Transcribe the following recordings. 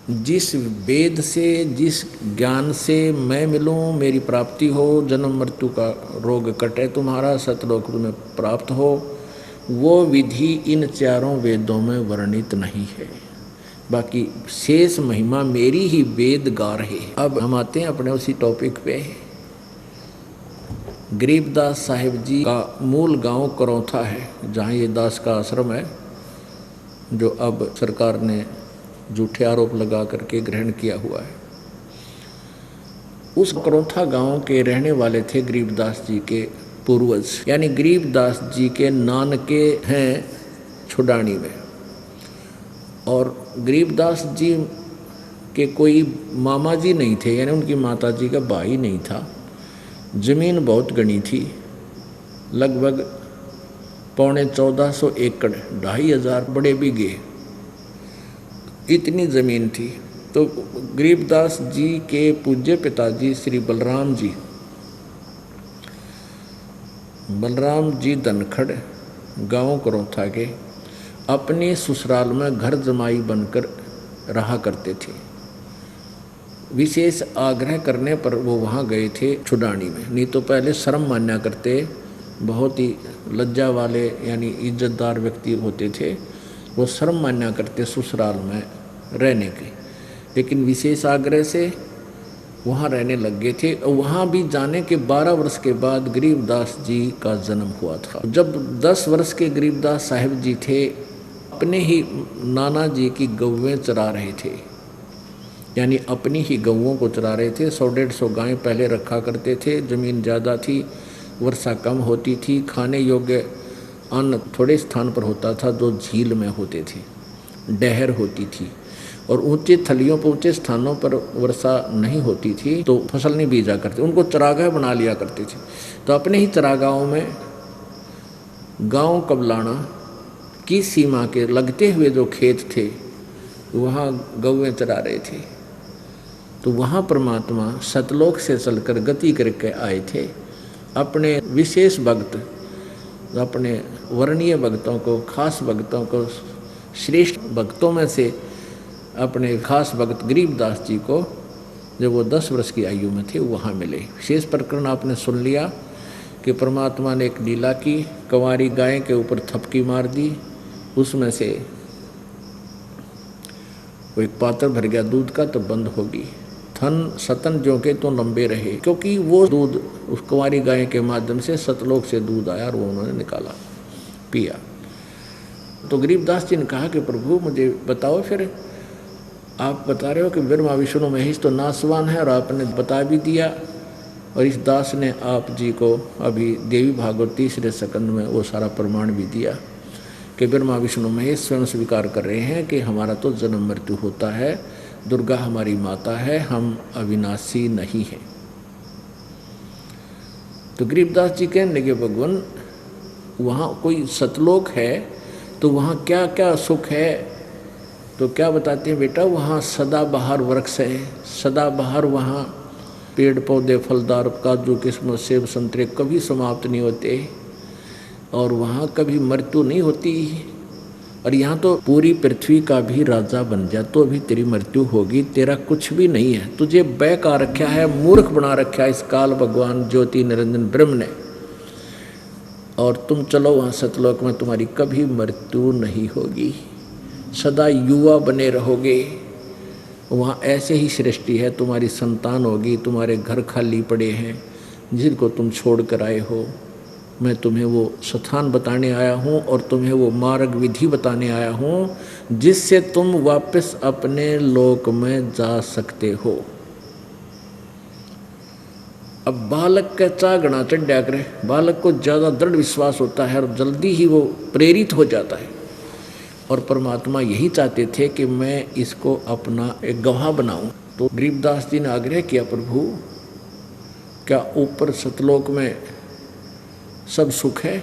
जिस वेद से, जिस ज्ञान से मैं मिलूं, मेरी प्राप्ति हो, जन्म मृत्यु का रोग कटे, तुम्हारा सतलोक तुम्हें प्राप्त हो, वो विधि इन चारों वेदों में वर्णित नहीं है। बाकी शेष महिमा मेरी ही वेद गा रहे। अब हम आते हैं अपने उसी टॉपिक पे। गरीबदास साहिब जी का मूल गांव करौथा है, जहाँ ये दास का आश्रम है, जो अब सरकार ने झूठे आरोप लगा करके ग्रहण किया हुआ है। उस करौथा गांव के रहने वाले थे गरीबदास जी के पूर्वज, यानी गरीबदास जी के नानके हैं छुडानी में। और गरीबदास जी के कोई मामा जी नहीं थे, यानी उनकी माता जी का भाई नहीं था। जमीन बहुत घनी थी, लगभग 1450 एकड़, 2500 बड़े बीघे, इतनी ज़मीन थी। तो गरीबदास जी के पूज्य पिताजी श्री बलराम जी धनखड़ गांव करौथा के अपने ससुराल में घर जमाई बनकर रहा करते थे। विशेष आग्रह करने पर वो वहाँ गए थे छुडानी में, नहीं तो पहले शर्म मान्या करते, बहुत ही लज्जा वाले यानी इज्जतदार व्यक्ति होते थे, वो शर्म मान्या करते ससुराल में रहने के। लेकिन विशेष आग्रह से वहाँ रहने लग गए थे। और वहाँ भी जाने के 12 वर्ष के बाद गरीबदास जी का जन्म हुआ था। जब 10 वर्ष के गरीबदास साहिब जी थे, अपने ही नाना जी की गौवें चरा रहे थे, यानी अपनी ही गौओं को चरा रहे थे। 100-150 गायें पहले रखा करते थे। ज़मीन ज़्यादा थी, वर्षा कम होती थी, खाने योग्य अन्न थोड़े स्थान पर होता था जो झील में होते थे, डहर होती थी, और ऊंचे थलियों पर, ऊंचे स्थानों पर वर्षा नहीं होती थी तो फसल नहीं बीजा करते, उनको चरागाह बना लिया करते थे। तो अपने ही चरागाहों में गांव कबलाना की सीमा के लगते हुए जो खेत थे, वहाँ गौएं चरा रहे थे। तो वहाँ परमात्मा सतलोक से चलकर गति करके आए थे। अपने विशेष भक्त, अपने वर्णीय भक्तों को, खास भक्तों को, श्रेष्ठ भक्तों में से अपने खास भक्त गरीबदास जी को, जब वो 10 वर्ष की आयु में थे, वहाँ मिले। विशेष प्रकरण आपने सुन लिया कि परमात्मा ने एक लीला की, कंवारी गाय के ऊपर थपकी मार दी, उसमें से वो एक पात्र भर गया दूध का, तो बंद होगी। थन सतन जो के तो लंबे रहे, क्योंकि वो दूध उस कुंवारी गाय के माध्यम से सतलोक से दूध आया और वो उन्होंने निकाला, पिया। तो गरीबदास जी ने कहा कि प्रभु मुझे बताओ, फिर आप बता रहे हो कि ब्रह्मा विष्णु महेश तो नासवान है, और आपने बता भी दिया, और इस दास ने आप जी को अभी देवी भागवत 3 स्कंद में वो सारा प्रमाण भी दिया कि ब्रह्मा विष्णु महेश स्वयं स्वीकार कर रहे हैं कि हमारा तो जन्म मृत्यु होता है, दुर्गा हमारी माता है, हम अविनाशी नहीं हैं। तो गरीबदास जी कहने लगे, भगवान वहाँ कोई सतलोक है तो वहाँ क्या क्या सुख है? तो क्या बताते हैं बेटा, वहाँ सदाबहार वृक्ष है, सदाबहार वहाँ पेड़ पौधे फलदार, काजू किस्मत सेब संतरे कभी समाप्त नहीं होते, और वहाँ कभी मृत्यु नहीं होती। और यहाँ तो पूरी पृथ्वी का भी राजा बन जा तो भी तेरी मृत्यु होगी, तेरा कुछ भी नहीं है, तुझे बेकार रखा है, मूर्ख बना रखा है इस काल भगवान ज्योति निरंजन ब्रह्म ने, और तुम चलो वहाँ सतलोक में, तुम्हारी कभी मृत्यु नहीं होगी, सदा युवा बने रहोगे। वहाँ ऐसे ही सृष्टि है, तुम्हारी संतान होगी, तुम्हारे घर खाली पड़े हैं जिनको तुम छोड़ कर आए हो, मैं तुम्हें वो स्थान बताने आया हूँ और तुम्हें वो मार्ग विधि बताने आया हूँ जिससे तुम वापस अपने लोक में जा सकते हो। अब बालक का चागना चढ़ा करे, बालक को ज़्यादा दृढ़ विश्वास होता है और जल्दी ही वो प्रेरित हो जाता है, और परमात्मा यही चाहते थे कि मैं इसको अपना एक गवाह बनाऊं। तो गरीबदास जी ने आग्रह किया, प्रभु क्या ऊपर सतलोक में सब सुख है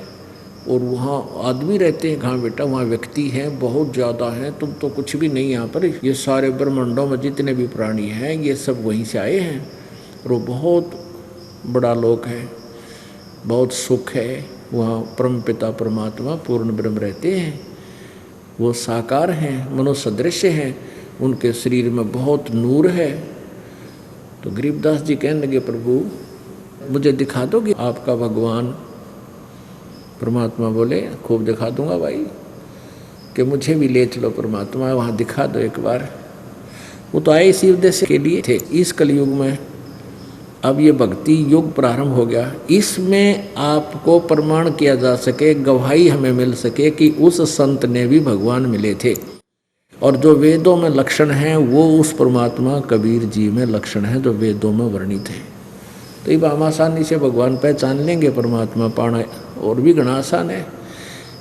और वहाँ आदमी रहते हैं? कहाँ बेटा, वहाँ व्यक्ति हैं, बहुत ज़्यादा हैं, तुम तो कुछ भी नहीं यहाँ पर। ये सारे ब्रह्मांडों में जितने भी प्राणी हैं ये सब वहीं से आए हैं, और वो बहुत बड़ा लोक है, बहुत सुख है, वहाँ परम पिता परमात्मा पूर्ण ब्रह्म रहते हैं, वो साकार हैं, मनोसदृश्य हैं, उनके शरीर में बहुत नूर है। तो गरीबदास जी कहने लगे, प्रभु मुझे दिखा दो कि आपका भगवान। परमात्मा बोले, खूब दिखा दूंगा भाई, कि मुझे भी ले चलो परमात्मा, वहाँ दिखा दो एक बार। वो तो आए इसी उद्देश्य के लिए थे। इस कलयुग में अब ये भक्ति युग प्रारंभ हो गया, इसमें आपको प्रमाण किया जा सके, गवाही हमें मिल सके कि उस संत ने भी भगवान मिले थे, और जो वेदों में लक्षण हैं वो उस परमात्मा कबीर जी में लक्षण है जो वेदों में वर्णित है। तो ये हम आसानी से भगवान पहचान लेंगे, परमात्मा पाना और भी घना आसान है।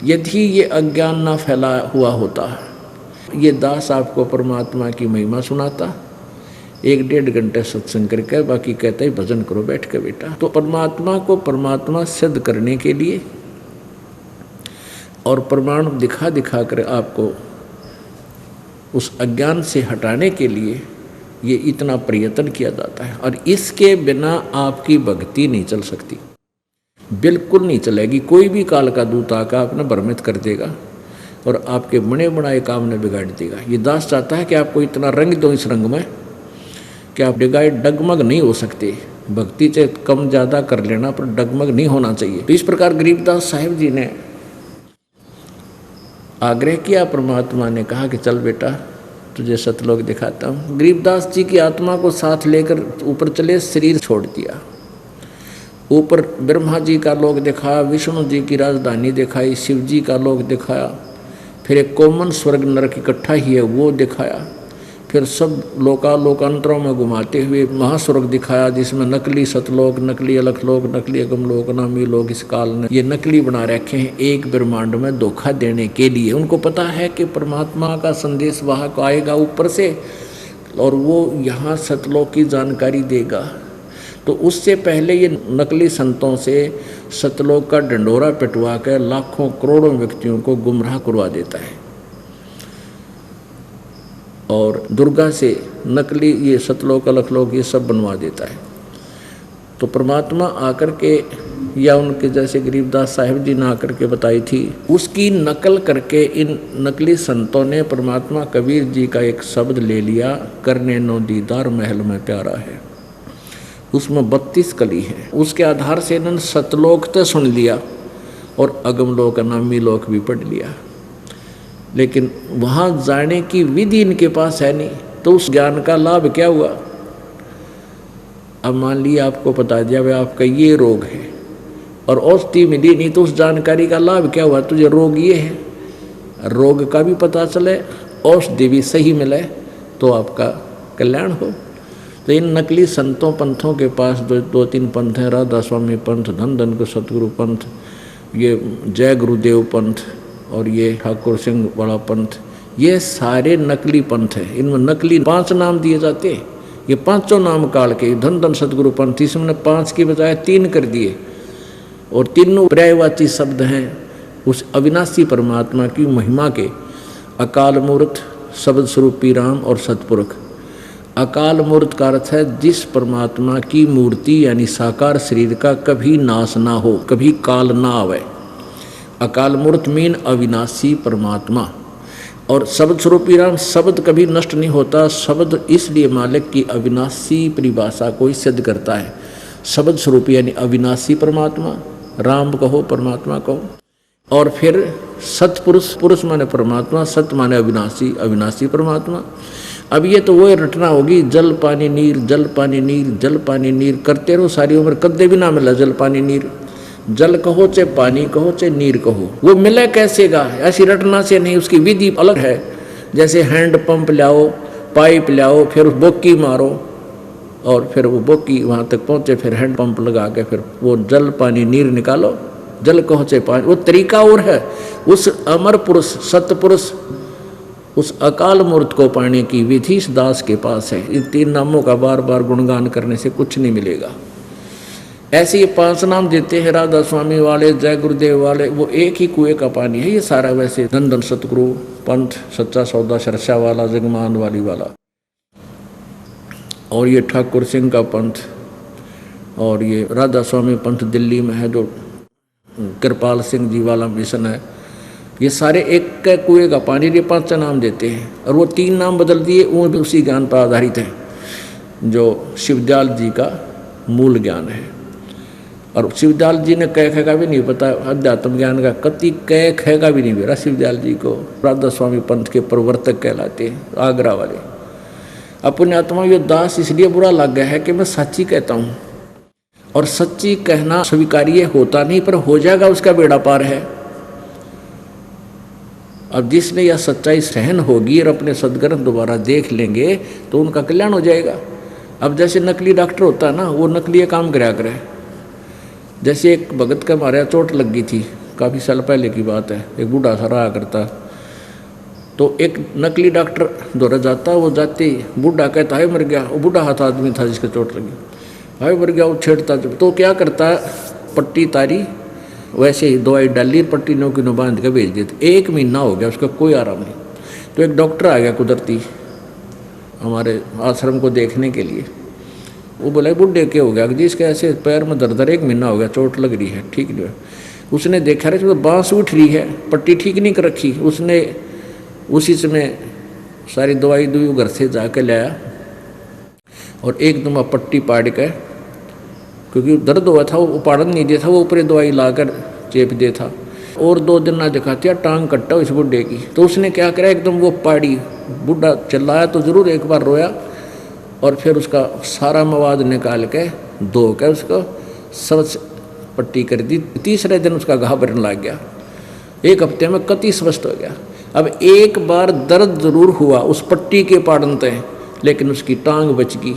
यदि ये अज्ञान ना फैला हुआ होता, ये दास आपको परमात्मा की महिमा सुनाता 1-1.5 घंटे सत्संग करके, बाकी कहते ही भजन करो बैठ के बेटा। तो परमात्मा को परमात्मा सिद्ध करने के लिए और प्रमाण दिखा दिखा कर आपको उस अज्ञान से हटाने के लिए ये इतना प्रयत्न किया जाता है, और इसके बिना आपकी भक्ति नहीं चल सकती, बिल्कुल नहीं चलेगी। कोई भी काल का दूत आकर आपने भ्रमित कर देगा और आपके बने बनाए काम ने बिगाड़ देगा। ये दास चाहता है कि आपको इतना रंग दो इस रंग में कि आप डगमग नहीं हो सकते। भक्ति से कम ज़्यादा कर लेना, पर डगमग नहीं होना चाहिए। तो इस प्रकार गरीबदास साहिब जी ने आग्रह किया, परमात्मा ने कहा कि चल बेटा तुझे सतलोक दिखाता हूँ। गरीबदास जी की आत्मा को साथ लेकर ऊपर चले, शरीर छोड़ दिया। ऊपर ब्रह्मा जी का लोक दिखाया, विष्णु जी की राजधानी दिखाई, शिव जी का लोक दिखाया, फिर एक कॉमन स्वर्ग नरक इकट्ठा ही है वो दिखाया, फिर सब लोकांतरों में घुमाते हुए महास्वर्ग दिखाया, जिसमें नकली सतलोक, नकली अलखलोक, नकली अगमलोक, नामी लोक इस काल ने ये नकली बना रखे हैं एक ब्रह्मांड में धोखा देने के लिए। उनको पता है कि परमात्मा का संदेश वाहक आएगा ऊपर से और वो यहाँ सतलोक की जानकारी देगा। तो उससे पहले ये नकली संतों से सतलोक का डंडोरा पिटवा कर लाखों करोड़ों व्यक्तियों को गुमराह करवा देता है, और दुर्गा से नकली ये सतलोक अलखलोक ये सब बनवा देता है। तो परमात्मा आकर के, या उनके जैसे गरीबदास साहिब जी ने आकर के बताई थी, उसकी नकल करके इन नकली संतों ने परमात्मा कबीर जी का एक शब्द ले लिया, करने नो दीदार महल में प्यारा है। उसमें 32 कली है। उसके आधार से इन्होंने सतलोक तो सुन लिया और अगमलोक नामी लोक भी पढ़ लिया, लेकिन वहाँ जाने की विधि इनके पास है नहीं। तो उस ज्ञान का लाभ क्या हुआ? अब मान लिया आपको बता दिया भाई आपका ये रोग है और औषधि मिली नहीं, तो उस जानकारी का लाभ क्या हुआ? तुझे रोग ये है, रोग का भी पता चले, औषधि भी सही मिले, तो आपका कल्याण हो। तो इन नकली संतों पंथों के पास 2-3 पंथ हैं, राधा स्वामी पंथ, धन धन को सतगुरु पंथ, ये जय गुरुदेव पंथ और ये ठाकुर सिंह वाला पंथ, ये सारे नकली पंथ हैं। इनमें नकली 5 नाम दिए जाते हैं। ये 5 नाम काल के धन धन सतगुरु पंथ, इसमें 5 की बजाय 3 कर दिए, और तीनों पर्यायवाची शब्द हैं उस अविनाशी परमात्मा की महिमा के। अकाल मूर्त, शब्द स्वरूपी राम और सतपुरुष। अकाल मूर्त का अर्थ है जिस परमात्मा की मूर्ति यानी साकार शरीर का कभी नाश ना हो, कभी काल ना आवे। अकाल मूर्त मीन अविनाशी परमात्मा। और शब्द स्वरूपी राम, शब्द कभी नष्ट नहीं होता। शब्द इसलिए मालिक की अविनाशी परिभाषा को ही सिद्ध करता है। शब्द स्वरूपी यानी अविनाशी परमात्मा, राम कहो परमात्मा कहो। और फिर सतपुरुष, पुरुष माने परमात्मा, सत माने अविनाशी, अविनाशी परमात्मा। अब ये तो वो रटना होगी, जल पानी नीर, जल पानी नीर, जल पानी नीर करते रहो सारी उम्र, कदे भी ना मिला जल पानी नीर। जल कहो चाहे पानी कहो चाहे नीर कहो, वो मिले कैसेगा? ऐसी रटना से नहीं, उसकी विधि अलग है। जैसे हैंड पंप लाओ, पाइप लाओ, फिर उस बोकी मारो और फिर वो बोकी वहाँ तक पहुँचे, फिर हैंड पंप लगा के फिर वो जल पानी नीर निकालो। जल कहो चाहे पानी, वो तरीका और है। उस अमर पुरुष, सतपुरुष, उस अकाल मूर्त को पाने की विधि इस दास के पास है। इन 3 नामों का बार बार गुणगान करने से कुछ नहीं मिलेगा। ऐसे ये 5 नाम देते हैं राधा स्वामी वाले, जय गुरुदेव वाले, वो एक ही कुएं का पानी है ये सारा। वैसे धन धन सतगुरु पंथ, सच्चा सौदा सरसा वाला, जगमान वाली वाला, और ये ठाकुर सिंह का पंथ, और ये राधा स्वामी पंथ दिल्ली में है जो कृपाल सिंह जी वाला मिशन है, ये सारे एक के कुएं का पानी के 5 नाम देते हैं, और वो 3 नाम बदल दिए, वो भी उसी ज्ञान पर आधारित है जो शिवदयाल जी का मूल ज्ञान है। और शिवदयाल जी ने कै खे का भी नहीं पता, अध्यात्म ज्ञान का कति कै खे का भी नहीं बेरा। शिवदयाल जी को राधा स्वामी पंथ के प्रवर्तक कहलाते हैं, आगरा वाले। अपने आत्मा ये दास इसलिए बुरा लग गया है कि मैं सच्ची कहता हूँ, और सच्ची कहना स्वीकार्य होता नहीं, पर हो जाएगा उसका बेड़ा पार है। अब जिसने यह सच्चाई सहन होगी और अपने सदग्रंथ दोबारा देख लेंगे तो उनका कल्याण हो जाएगा। अब जैसे नकली डॉक्टर होता है ना, वो नकली काम कराया करे। जैसे एक भगत का मारे चोट लग गई थी, काफ़ी साल पहले की बात है, एक बूढ़ा सा रहा करता, तो एक नकली डॉक्टर दौरा जाता, वो जाते बूढ़ा कहता है मर गया। वो बूढ़ा हाथ आदमी था जिसके चोट लगी, हाय मर गया। वो छेड़ता, तो क्या करता, पट्टी तारी, वैसे ही दवाई डाली, पट्टी नो की नो बांध के भेज देते। 1 महीना हो गया, उसका कोई आराम नहीं। तो एक डॉक्टर आ गया कुदरती हमारे आश्रम को देखने के लिए। वो बोला बूढ़े क्या हो गया जी, इसके ऐसे पैर में दर्द, 1 महीना हो गया, चोट लग रही है, ठीक नहीं है। उसने देखा रहे तो बांस उठ रही है, पट्टी ठीक नहीं कर रखी। उसने उसी समय सारी दवाई घर से जाके लाया और एकदम पट्टी पाड़ के, क्योंकि दर्द हुआ था, वो पाड़न नहीं दिया था, वो ऊपर दवाई लाकर चेप दे था। और 2 दिन ना दिखाती, टांग कट्टा इस बुढ़े की। तो उसने क्या करा, एकदम वो पाड़ी, बुढ़ा चिल्लाया तो जरूर, एक बार रोया, और फिर उसका सारा मवाद निकाल के धो के उसको सब पट्टी कर दी। तीसरे दिन उसका घाव भरने लग गया, 1 हफ्ते में कति स्वस्थ हो गया। अब एक बार दर्द जरूर हुआ उस पट्टी के पाड़नते, लेकिन उसकी टांग बच गई।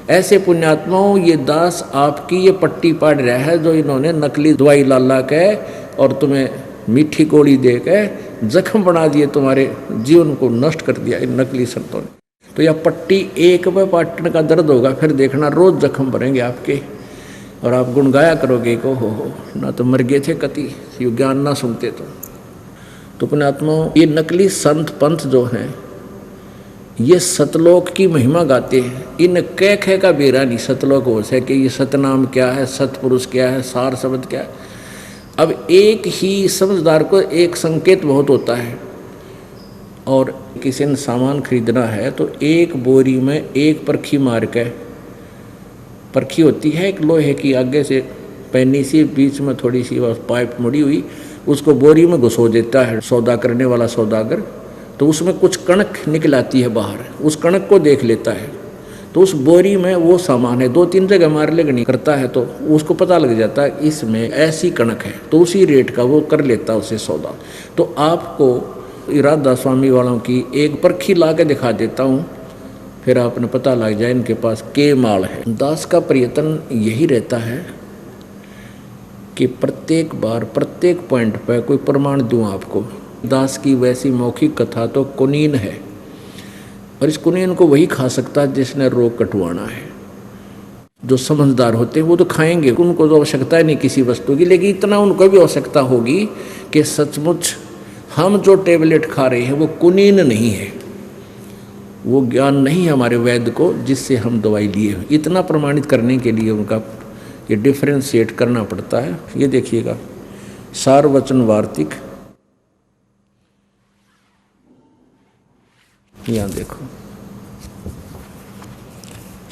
ऐसे पुण्यात्माओं, ये दास आपकी ये पट्टी पाड़ रहा है जो इन्होंने नकली दवाई ला के और तुम्हें मीठी गोली दे के जख्म बना दिए, तुम्हारे जीवन को नष्ट कर दिया इन नकली संतों ने। तो यह पट्टी एक में पाटने का दर्द होगा, फिर देखना रोज जख्म भरेंगे आपके, और आप गुणगाया करोगे को हो ना तो मर गए थे कति, ये ज्ञान ना सुनते तो पुण्यात्माओं, ये नकली संत पंथ जो हैं ये सतलोक की महिमा गाते हैं। इन कह खे का बेरा नहीं सतलोक हो सके, ये सतनाम क्या है, सतपुरुष क्या है, सार शब्द क्या है। अब एक ही समझदार को एक संकेत बहुत होता है, और किसी ने सामान खरीदना है तो एक बोरी में एक परखी मार के, परखी होती है एक लोहे की आगे से पैनी सी, बीच में थोड़ी सी पाइप मुड़ी हुई, उसको बोरी में घुसो देता है सौदा करने वाला सौदागर। तो उसमें कुछ कणक निकल आती है बाहर, उस कणक को देख लेता है, तो उस बोरी में वो सामान है। 2-3 जगह मार लेगनी करता है तो उसको पता लग जाता है इसमें ऐसी कणक है, तो उसी रेट का वो कर लेता है उसे सौदा। तो आपको राधा स्वामी वालों की एक परखी ला के दिखा देता हूँ, फिर आपने पता लग जाए इनके पास के माल है। दास का प्रयत्न यही रहता है कि प्रत्येक बार प्रत्येक पॉइंट पर कोई प्रमाण दूँ आपको। दास की वैसी मौखिक कथा तो कुनीन है, और इस कुनीन को वही खा सकता है जिसने रोग कटवाना है। जो समझदार होते हैं वो तो खाएंगे, उनको तो आवश्यकता ही नहीं किसी वस्तु की, लेकिन इतना उनको भी आवश्यकता होगी कि सचमुच हम जो टेबलेट खा रहे हैं वो कुनीन नहीं है, वो ज्ञान नहीं है हमारे वैद्य को जिससे हम दवाई लिए। इतना प्रमाणित करने के लिए उनका ये डिफ्रेंशिएट करना पड़ता है। ये देखिएगा, सारवचन वार्तिक, यहाँ देखो,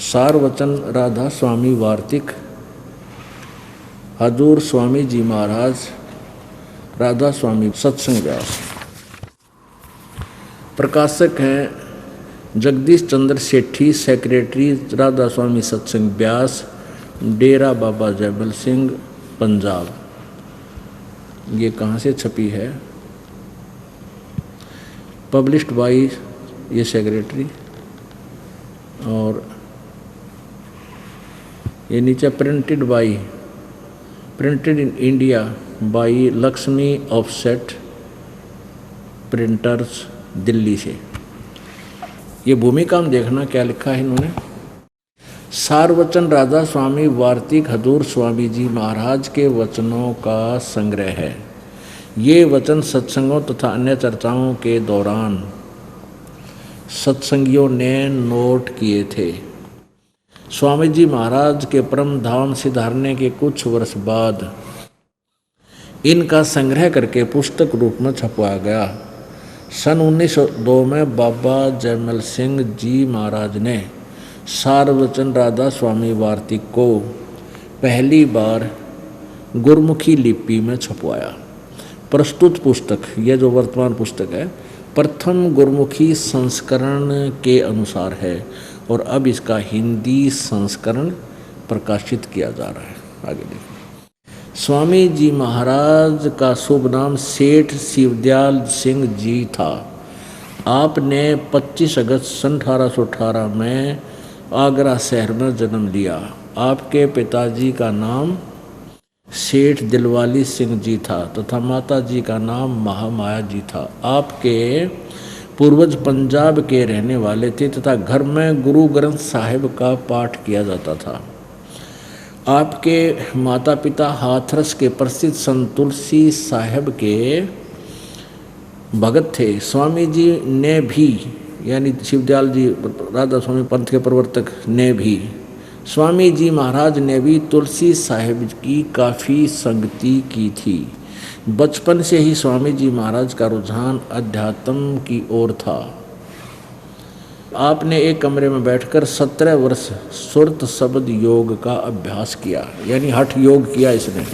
सारवचन राधा स्वामी वार्तिक, हजूर स्वामी जी महाराज, राधा स्वामी सत्संग व्यास। प्रकाशक हैं जगदीश चंद्र सेठी, सेक्रेटरी राधा स्वामी सत्संग व्यास, डेरा बाबा जयबल सिंह, पंजाब। ये कहाँ से छपी है? पब्लिश्ड बाई ये सेक्रेटरी, और ये नीचे printed by, printed in India by Lakshmi offset printers, Delhi से। ये भूमिका में देखना क्या लिखा है इन्होंने। सारवचन राधा स्वामी वार्तिक हजूर स्वामी जी महाराज के वचनों का संग्रह है। ये वचन सत्संगों तथा अन्य चर्चाओं के दौरान सत्संगियों ने नोट किए थे। स्वामी जी महाराज के परम धाम सिधारने के कुछ वर्ष बाद इनका संग्रह करके पुस्तक रूप में छपवाया गया। सन 1902 में बाबा जयमल सिंह जी महाराज ने सारवचन राधा स्वामी वार्तिक को पहली बार गुरमुखी लिपि में छपवाया। प्रस्तुत पुस्तक, यह जो वर्तमान पुस्तक है, प्रथम गुरमुखी संस्करण के अनुसार है और अब इसका हिंदी संस्करण प्रकाशित किया जा रहा है। आगे देखिए। स्वामी जी महाराज का शुभ नाम सेठ शिवदयाल सिंह जी था। आपने 25 अगस्त सन 1818 में आगरा शहर में जन्म लिया। आपके पिताजी का नाम सेठ दिलवाली सिंह जी था तथा माता जी का नाम महामाया जी था। आपके पूर्वज पंजाब के रहने वाले थे तथा घर में गुरु ग्रंथ साहिब का पाठ किया जाता था। आपके माता पिता हाथरस के प्रसिद्ध संत तुलसी साहिब के भगत थे। स्वामी जी ने भी, यानी शिवदयाल जी राधा स्वामी पंथ के प्रवर्तक ने भी, स्वामी जी महाराज ने भी तुलसी साहिब की काफ़ी संगति की थी। बचपन से ही स्वामी जी महाराज का रुझान अध्यात्म की ओर था। आपने एक कमरे में बैठकर 17 वर्ष सुरत शब्द योग का अभ्यास किया, यानी हठ योग किया इसने।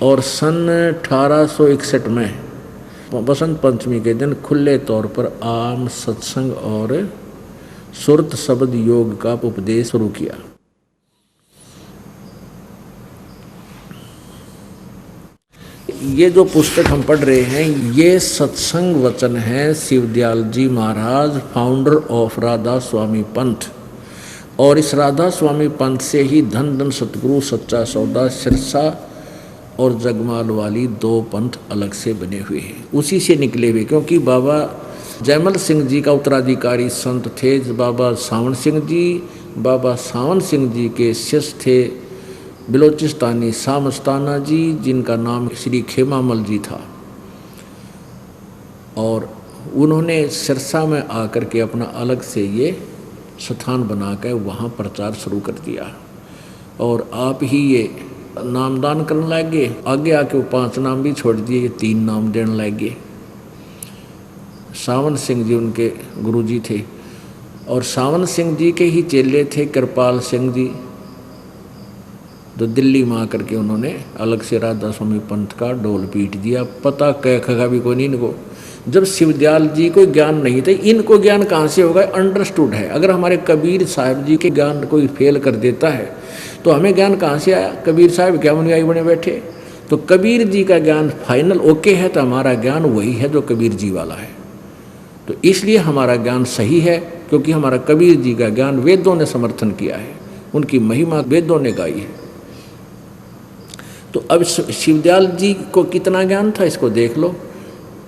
और सन 1861 में बसंत पंचमी के दिन खुले तौर पर आम सत्संग और सुरत शब्द योग का उपदेश शुरू किया। ये जो पुस्तक हम पढ़ रहे हैं, ये सत्संग वचन है शिवदयाल जी महाराज, फाउंडर ऑफ राधा स्वामी पंथ। और इस राधा स्वामी पंथ से ही धन धन सतगुरु, सच्चा सौदा, सिरसा और जगमाल वाली 2 पंथ अलग से बने हुए हैं, उसी से निकले हुए। क्योंकि बाबा जयमल सिंह जी का उत्तराधिकारी संत थे बाबा सावन सिंह जी। बाबा सावन सिंह जी के शिष्य थे बिलोचिस्तानी सामस्ताना जी, जिनका नाम श्री खेमामल जी था। और उन्होंने सिरसा में आकर के अपना अलग से ये स्थान बनाकर वहाँ प्रचार शुरू कर दिया। और आप ही ये नामदान करने लगे। आगे आके वो 5 नाम भी छोड़ दिए, ये 3 नाम देने लगे। सावन सिंह जी उनके गुरुजी थे और सावन सिंह जी के ही चेले थे कृपाल सिंह जी, तो दिल्ली में आकर के उन्होंने अलग से राधा स्वामी पंथ का डोल पीट दिया। पता कह भी कोई नहीं इनको। जब शिवदयाल जी को ज्ञान नहीं था, इनको ज्ञान कहाँ से होगा? अंडरस्टूड है। अगर हमारे कबीर साहब जी के ज्ञान कोई फेल कर देता है तो हमें ज्ञान कहाँ से आया? कबीर साहब क्या अनुयायी बने बैठे? तो कबीर जी का ज्ञान फाइनल ओके है तो हमारा ज्ञान वही है जो कबीर जी वाला है। तो इसलिए हमारा ज्ञान सही है, क्योंकि हमारा कबीर जी का ज्ञान वेदों ने समर्थन किया है, उनकी महिमा वेदों ने गाई है। तो अब शिवदयाल जी को कितना ज्ञान था इसको देख लो,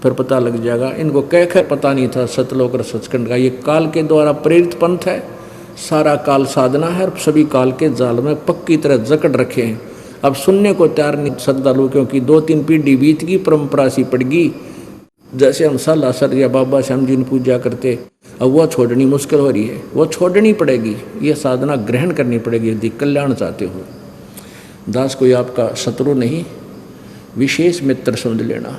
फिर पता लग जाएगा। इनको कह पता नहीं था सतलोक और सचखंड का। ये काल के द्वारा प्रेरित पंथ है, सारा काल साधना है और सभी काल के जाल में पक्की तरह जकड़ रखे हैं। अब सुनने को तैयार नहीं श्रद्धालु, क्योंकि 2-3 पीढ़ी बीत गई, परंपरा सी पड़ गई। जैसे हम साला सर या बाबा श्याम जी ने पूजा करते, अब वह छोड़नी मुश्किल हो रही है, वो छोड़नी पड़ेगी। ये साधना ग्रहण करनी पड़ेगी यदि कल्याण चाहते हो। दास कोई आपका शत्रु नहीं, विशेष मित्र समझ लेना।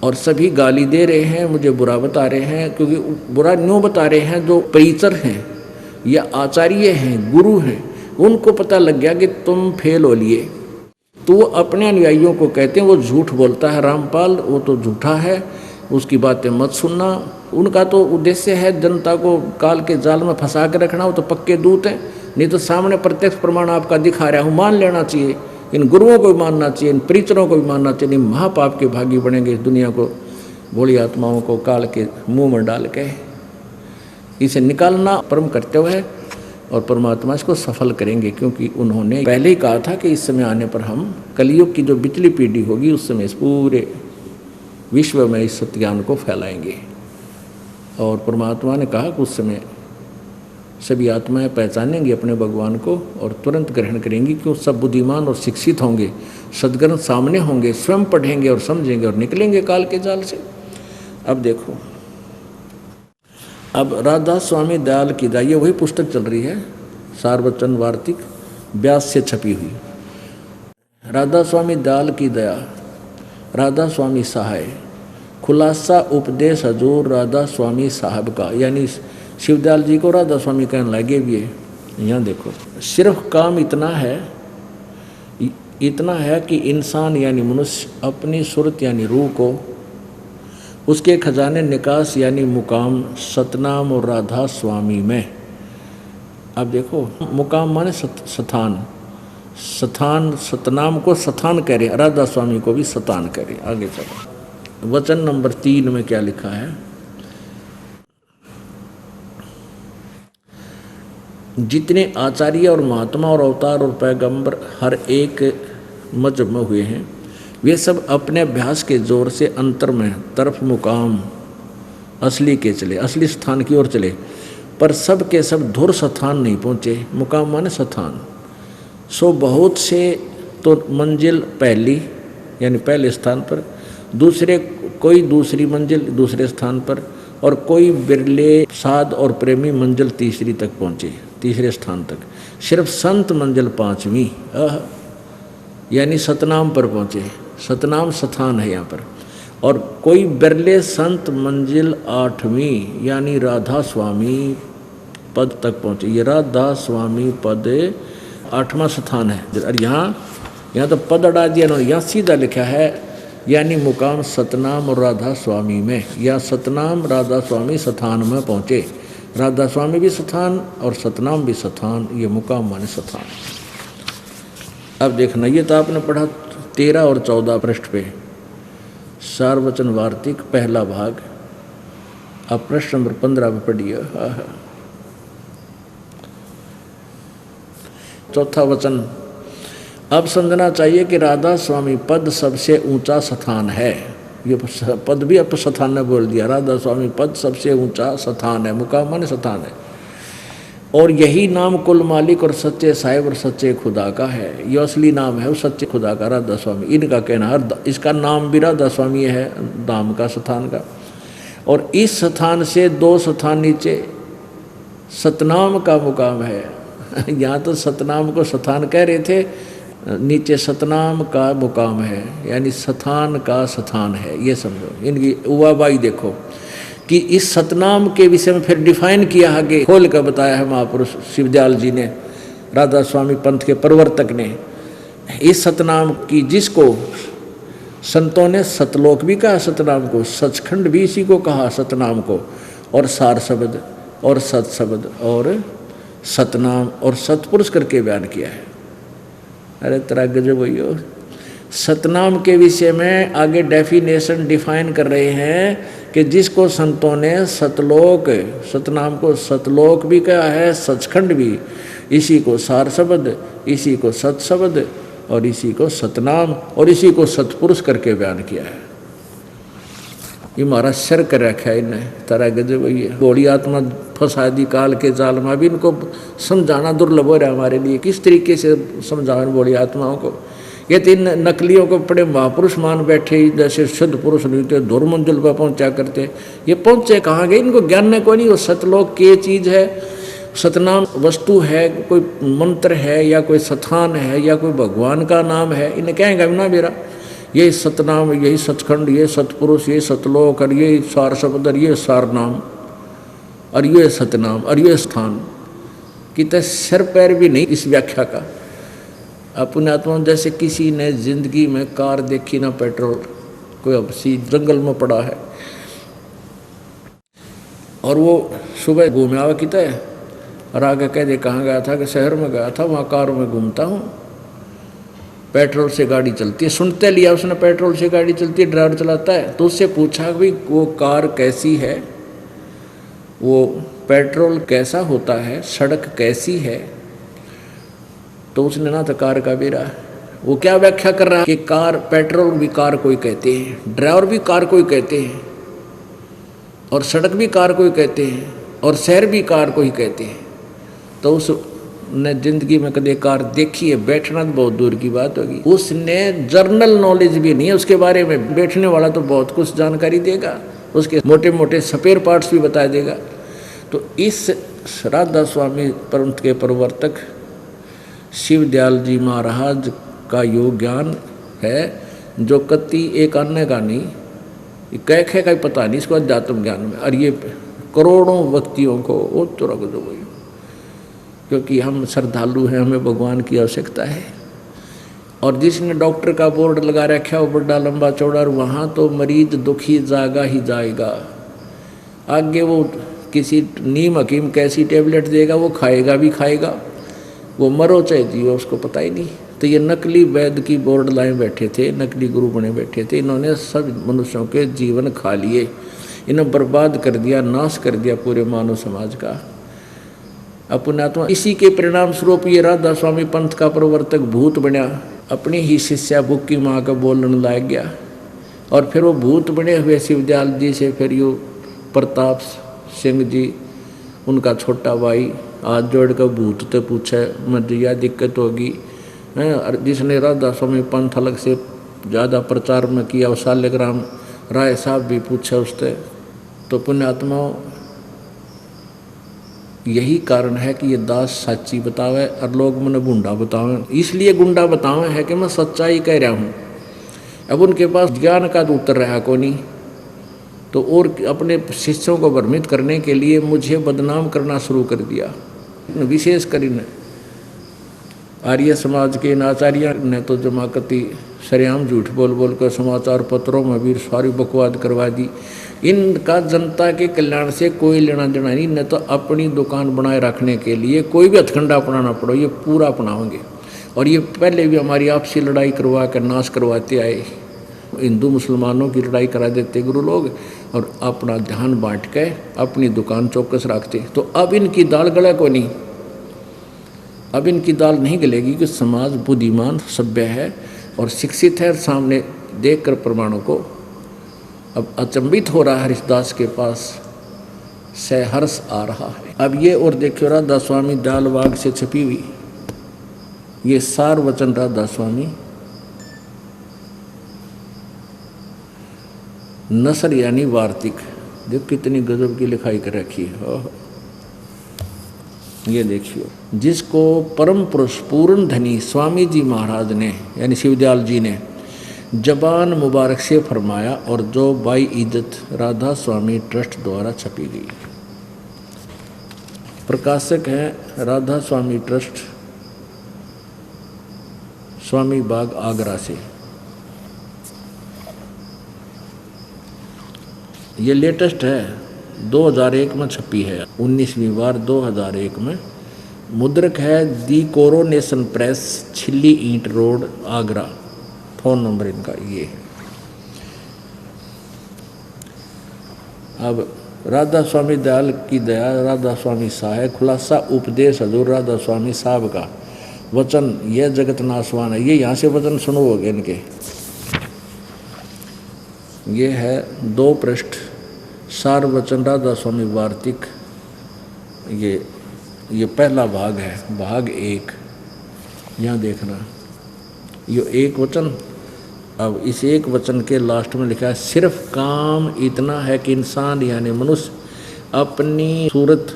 और सभी गाली दे रहे हैं, मुझे बुरा बता रहे हैं, क्योंकि बुरा न्यों बता रहे हैं जो परिचर हैं या आचार्य हैं, गुरु हैं, उनको पता लग गया कि तुम फेल हो लिए। तो वो अपने अनुयायियों को कहते हैं वो झूठ बोलता है रामपाल, वो तो झूठा है, उसकी बातें मत सुनना। उनका तो उद्देश्य है जनता को काल के जाल में फंसा के रखना। वो तो पक्के दूत हैं, नहीं तो सामने प्रत्यक्ष प्रमाण आपका दिखा रहा हूँ, मान लेना चाहिए। इन गुरुओं को भी मानना चाहिए, इन प्रीचरों को भी मानना चाहिए। नहीं महापाप के भागी बनेंगे इस दुनिया को, भोली आत्माओं को काल के मुंह में डाल के। इसे निकालना परम कर्तव्य है और परमात्मा इसको सफल करेंगे, क्योंकि उन्होंने पहले ही कहा था कि इस समय आने पर हम कलयुग की जो बिचली पीढ़ी होगी उस समय इस पूरे विश्व में इस सत्य ज्ञान को फैलाएंगे। और परमात्मा ने कहा कि उस समय सभी आत्माएं पहचानेंगी अपने भगवान को और तुरंत ग्रहण करेंगी, क्यों सब बुद्धिमान और शिक्षित होंगे, सद्ग्रंथ सामने होंगे, स्वयं पढ़ेंगे और समझेंगे और निकलेंगे काल के जाल से। अब देखो, अब राधा स्वामी दयाल की दाई वही पुस्तक चल रही है, सारवचन वार्तिक, व्यास से छपी हुई। राधा स्वामी दयाल की दया, राधा स्वामी सहाय, खुलासा उपदेश हजूर राधा स्वामी साहब का, यानी शिवदयाल जी को राधा स्वामी कहने लगे भी है। यहाँ देखो, सिर्फ काम इतना है कि इंसान यानी मनुष्य अपनी सूरत यानी रूह को उसके खजाने निकास यानी मुकाम सतनाम और राधा स्वामी में। अब देखो, मुकाम माने स्थान, सतनाम को स्थान कह रहे, राधा स्वामी को भी स्थान कह रहे। आगे चलो, वचन नंबर 3 में क्या लिखा है, जितने आचार्य और महात्मा और अवतार और पैगंबर हर एक मजहब में हुए हैं, वे सब अपने अभ्यास के जोर से अंतर में तरफ मुकाम असली के चले, असली स्थान की ओर चले, पर सब के सब धुर स्थान नहीं पहुँचे। मुकाम माने स्थान। सो बहुत से तो मंजिल पहली यानी पहले स्थान पर, दूसरे कोई दूसरी मंजिल दूसरे स्थान पर, और कोई बिरले साध और प्रेमी मंजिल तीसरी तक पहुँचे, तीसरे स्थान तक। सिर्फ संत मंजिल 5वीं यानी सतनाम पर पहुँचे। सतनाम स्थान है यहाँ पर। और कोई बिरले संत मंजिल 8वीं यानी राधा स्वामी पद तक पहुँचे। ये राधा स्वामी पद 8वां स्थान है। और यहाँ तो पद अड़ा दिया ना, यहाँ सीधा लिखा है यानी मुकाम सतनाम और राधा स्वामी में, या सतनाम राधा स्वामी स्थान में पहुँचे। राधा स्वामी भी स्थान और सतनाम भी स्थान, ये मुकाम माने स्थान। अब देखना, ये तो आपने पढ़ा 13 और 14 पृष्ठ पे, सारवचन वार्तिक पहला भाग। अब प्रश्न नंबर 15 में पढ़िए। चौथा वचन, अब समझना चाहिए कि राधा स्वामी पद सबसे ऊंचा स्थान है। ये पद भी अब स्थान ने बोल दिया, राधा स्वामी पद सबसे ऊंचा स्थान है, मुकाम माने स्थान है। और यही नाम कुल मालिक और सच्चे साहिब और सच्चे खुदा का है। ये असली नाम है, वो सच्चे खुदा का राधा स्वामी। इनका कहना हर इसका नाम भी राधा स्वामी है, धाम का, स्थान का। और इस स्थान से 2 स्थान नीचे सतनाम का मुकाम है। यहाँ तो सतनाम को स्थान कह रहे थे, नीचे सतनाम का मुकाम है, यानी स्थान का स्थान है। ये समझो, इनकी उवाबाई देखो कि इस सतनाम के विषय में फिर डिफाइन किया, आगे खोल कर बताया है महापुरुष शिवदयाल जी ने, राधा स्वामी पंथ के प्रवर्तक ने। इस सतनाम की, जिसको संतों ने सतलोक भी कहा, सतनाम को सचखंड भी इसी को कहा, सतनाम को, और सार शब्द और सत शब्द और सतनाम और सतपुरुष करके बयान किया है। अरे तेरा गजब भैया, सतनाम के विषय में आगे डेफिनेशन डिफाइन कर रहे हैं कि जिसको संतों ने सतलोक, सतनाम को सतलोक भी कहा है, सचखंड भी, इसी को सार शब्द, इसी को सत शब्द और इसी को सतनाम और इसी को सतपुरुष करके बयान किया है। ये हमारा सर कर रखा है इन्हें, तारा गजब भैया। बोली आत्मा फंसा दी काल के जाल में। अभी इनको समझाना दुर्लभ हो रहा है हमारे लिए, किस तरीके से समझाएं बोली आत्माओं को। ये 3 नकलियों को बड़े महापुरुष मान बैठे, जैसे शुद्ध पुरुष नहीं थे, धुर मंजिल पर पहुँचा करते। ये पहुँचे कहाँ गए, इनको ज्ञान ने कोई नहीं। वो सतलोक की चीज़ है, सतनाम वस्तु है, कोई मंत्र है या कोई स्थान है या कोई भगवान का नाम है। इन्हें कहेंगे ना मेरा ये सतनाम, यही सचखंड, ये सतपुरुष, ये सतलोक, और ये सार शब्द, और ये सार नाम, और ये सतनाम, और ये स्थान। कितने सिर पैर भी नहीं इस व्याख्या का। अपने आत्मा जैसे किसी ने जिंदगी में कार देखी ना पेट्रोल, कोई अब सी जंगल में पड़ा है और वो सुबह घूमे आवा किता है और आगे कह दे कहाँ गया था, कि शहर में गया था, वहाँ कार में घूमता हूँ, पेट्रोल से गाड़ी चलती है। सुनते लिया उसने पेट्रोल से गाड़ी चलती है, ड्राइवर चलाता है। तो उससे पूछा भाई वो कार कैसी है, वो पेट्रोल कैसा होता है, सड़क कैसी है। तो उसने ना तो कार का बेरा, वो क्या व्याख्या कर रहा है कि कार, पेट्रोल भी कार कोई कहते हैं, ड्राइवर भी कार कोई कहते हैं, और सड़क भी कार कोई कहते हैं, और शहर भी कार कोई कहते हैं। तो उसने जिंदगी में कभी कार देखी है, बैठना तो बहुत दूर की बात होगी। उसने जर्नल नॉलेज भी नहीं है उसके बारे में। बैठने वाला तो बहुत कुछ जानकारी देगा, उसके मोटे मोटे स्पेयर पार्ट्स भी बता देगा। तो इस राधा स्वामी पंथ के प्रवर्तक शिवदयाल जी महाराज का योग ज्ञान है जो कति एक अन्य का नहीं, कह का ही पता नहीं इसको अध्यात्म ज्ञान में। और ये करोड़ों व्यक्तियों को वो तो रख दो, क्योंकि हम श्रद्धालु हैं, हमें भगवान की आवश्यकता है। और जिसने डॉक्टर का बोर्ड लगा रखा है वो बड़ा लंबा चौड़ा, और वहाँ तो मरीज दुखी जाएगा ही जाएगा। आगे वो किसी नीम हकीम कैसी टेबलेट देगा वो खाएगा भी खाएगा, वो मरो चाहे जियो उसको पता ही नहीं। तो ये नकली वैद्य की बोर्ड लाए बैठे थे, नकली गुरु बने बैठे थे, इन्होंने सब मनुष्यों के जीवन खा लिए, इन्हें बर्बाद कर दिया, नाश कर दिया पूरे मानव समाज का। अपनात्मा इसी के परिणाम स्वरूप ये राधा स्वामी पंथ का प्रवर्तक भूत बना, अपनी ही शिष्या बुक्की माँ का बोलने लग गया। और फिर वो भूत बने हुए शिवदयाल जी से फिर यू प्रताप सिंह जी उनका छोटा भाई हाथ जोड़ कर भूत तो पूछे मुझे यह दिक्कत होगी है। जिसने राधा स्वामी पंथ अलग से ज़्यादा प्रचार में किया, और शालिग्राम राय साहब भी पूछे उससे। तो पुण्यात्माओं यही कारण है कि ये दास सच्ची बतावे और लोग मैंने गुंडा बतावे। इसलिए गुंडा बतावे है कि मैं सच्चाई कह रहा हूँ। अब उनके पास ज्ञान का तो उत्तर रहा को नहीं, तो और अपने शिष्यों को भ्रमित करने के लिए मुझे बदनाम करना शुरू कर दिया। विशेष कर आर्य समाज के इन आचार्य ने तो जमाकती सरेआम झूठ बोल बोल कर समाचार पत्रों में भी सारी बकवाद करवा दी। इनका जनता के कल्याण से कोई लेना देना नहीं, न तो अपनी दुकान बनाए रखने के लिए कोई भी हथकंडा अपनाना पड़ो ये पूरा अपनाएंगे। और ये पहले भी हमारी आपसी लड़ाई करवा कर नाश करवाते आए, हिंदू मुसलमानों की लड़ाई करा देते गुरु लोग, और अपना ध्यान बांट के अपनी दुकान चौकस रखते। तो अब इनकी दाल गला को नहीं, अब इनकी दाल नहीं गलेगी कि समाज बुद्धिमान सभ्य है और शिक्षित है। सामने देखकर प्रमाणों को अब अचंभित हो रहा है, हरिदास के पास सहर्ष आ रहा है। अब ये और देखियो राधा स्वामी दालबाग से छपी हुई ये सार वचन राधा स्वामी नसर यानी वार्तिक, जो कितनी गजब की लिखाई कर रखी है। ये देखियो, जिसको परम पुरुष पूर्ण धनी स्वामी जी महाराज ने यानी शिवदयाल जी ने जबान मुबारक से फरमाया, और जो बाई इज्जत राधा स्वामी ट्रस्ट द्वारा छपी गई। प्रकाशक हैं राधा स्वामी ट्रस्ट, स्वामी बाग आगरा से। ये लेटेस्ट है, 2001 में छपी है, 19वीं बार 2001 में। मुद्रक है दी कोरोनेशन प्रेस, छिल्ली ईंट रोड, आगरा। फोन नंबर इनका ये है। अब राधा स्वामी दयाल की दया, राधा स्वामी सहाय, खुलासा उपदेश हजूर राधा स्वामी साहब का वचन, यह जगत नासवान है। ये यहाँ से वचन सुनो होगे इनके। ये है 2 पृष्ठ सार वचन राधा स्वामी वार्तिक। ये पहला भाग है, भाग 1। यहाँ देखना ये एक वचन। अब इस एक वचन के लास्ट में लिखा है, सिर्फ काम इतना है कि इंसान यानी मनुष्य अपनी सूरत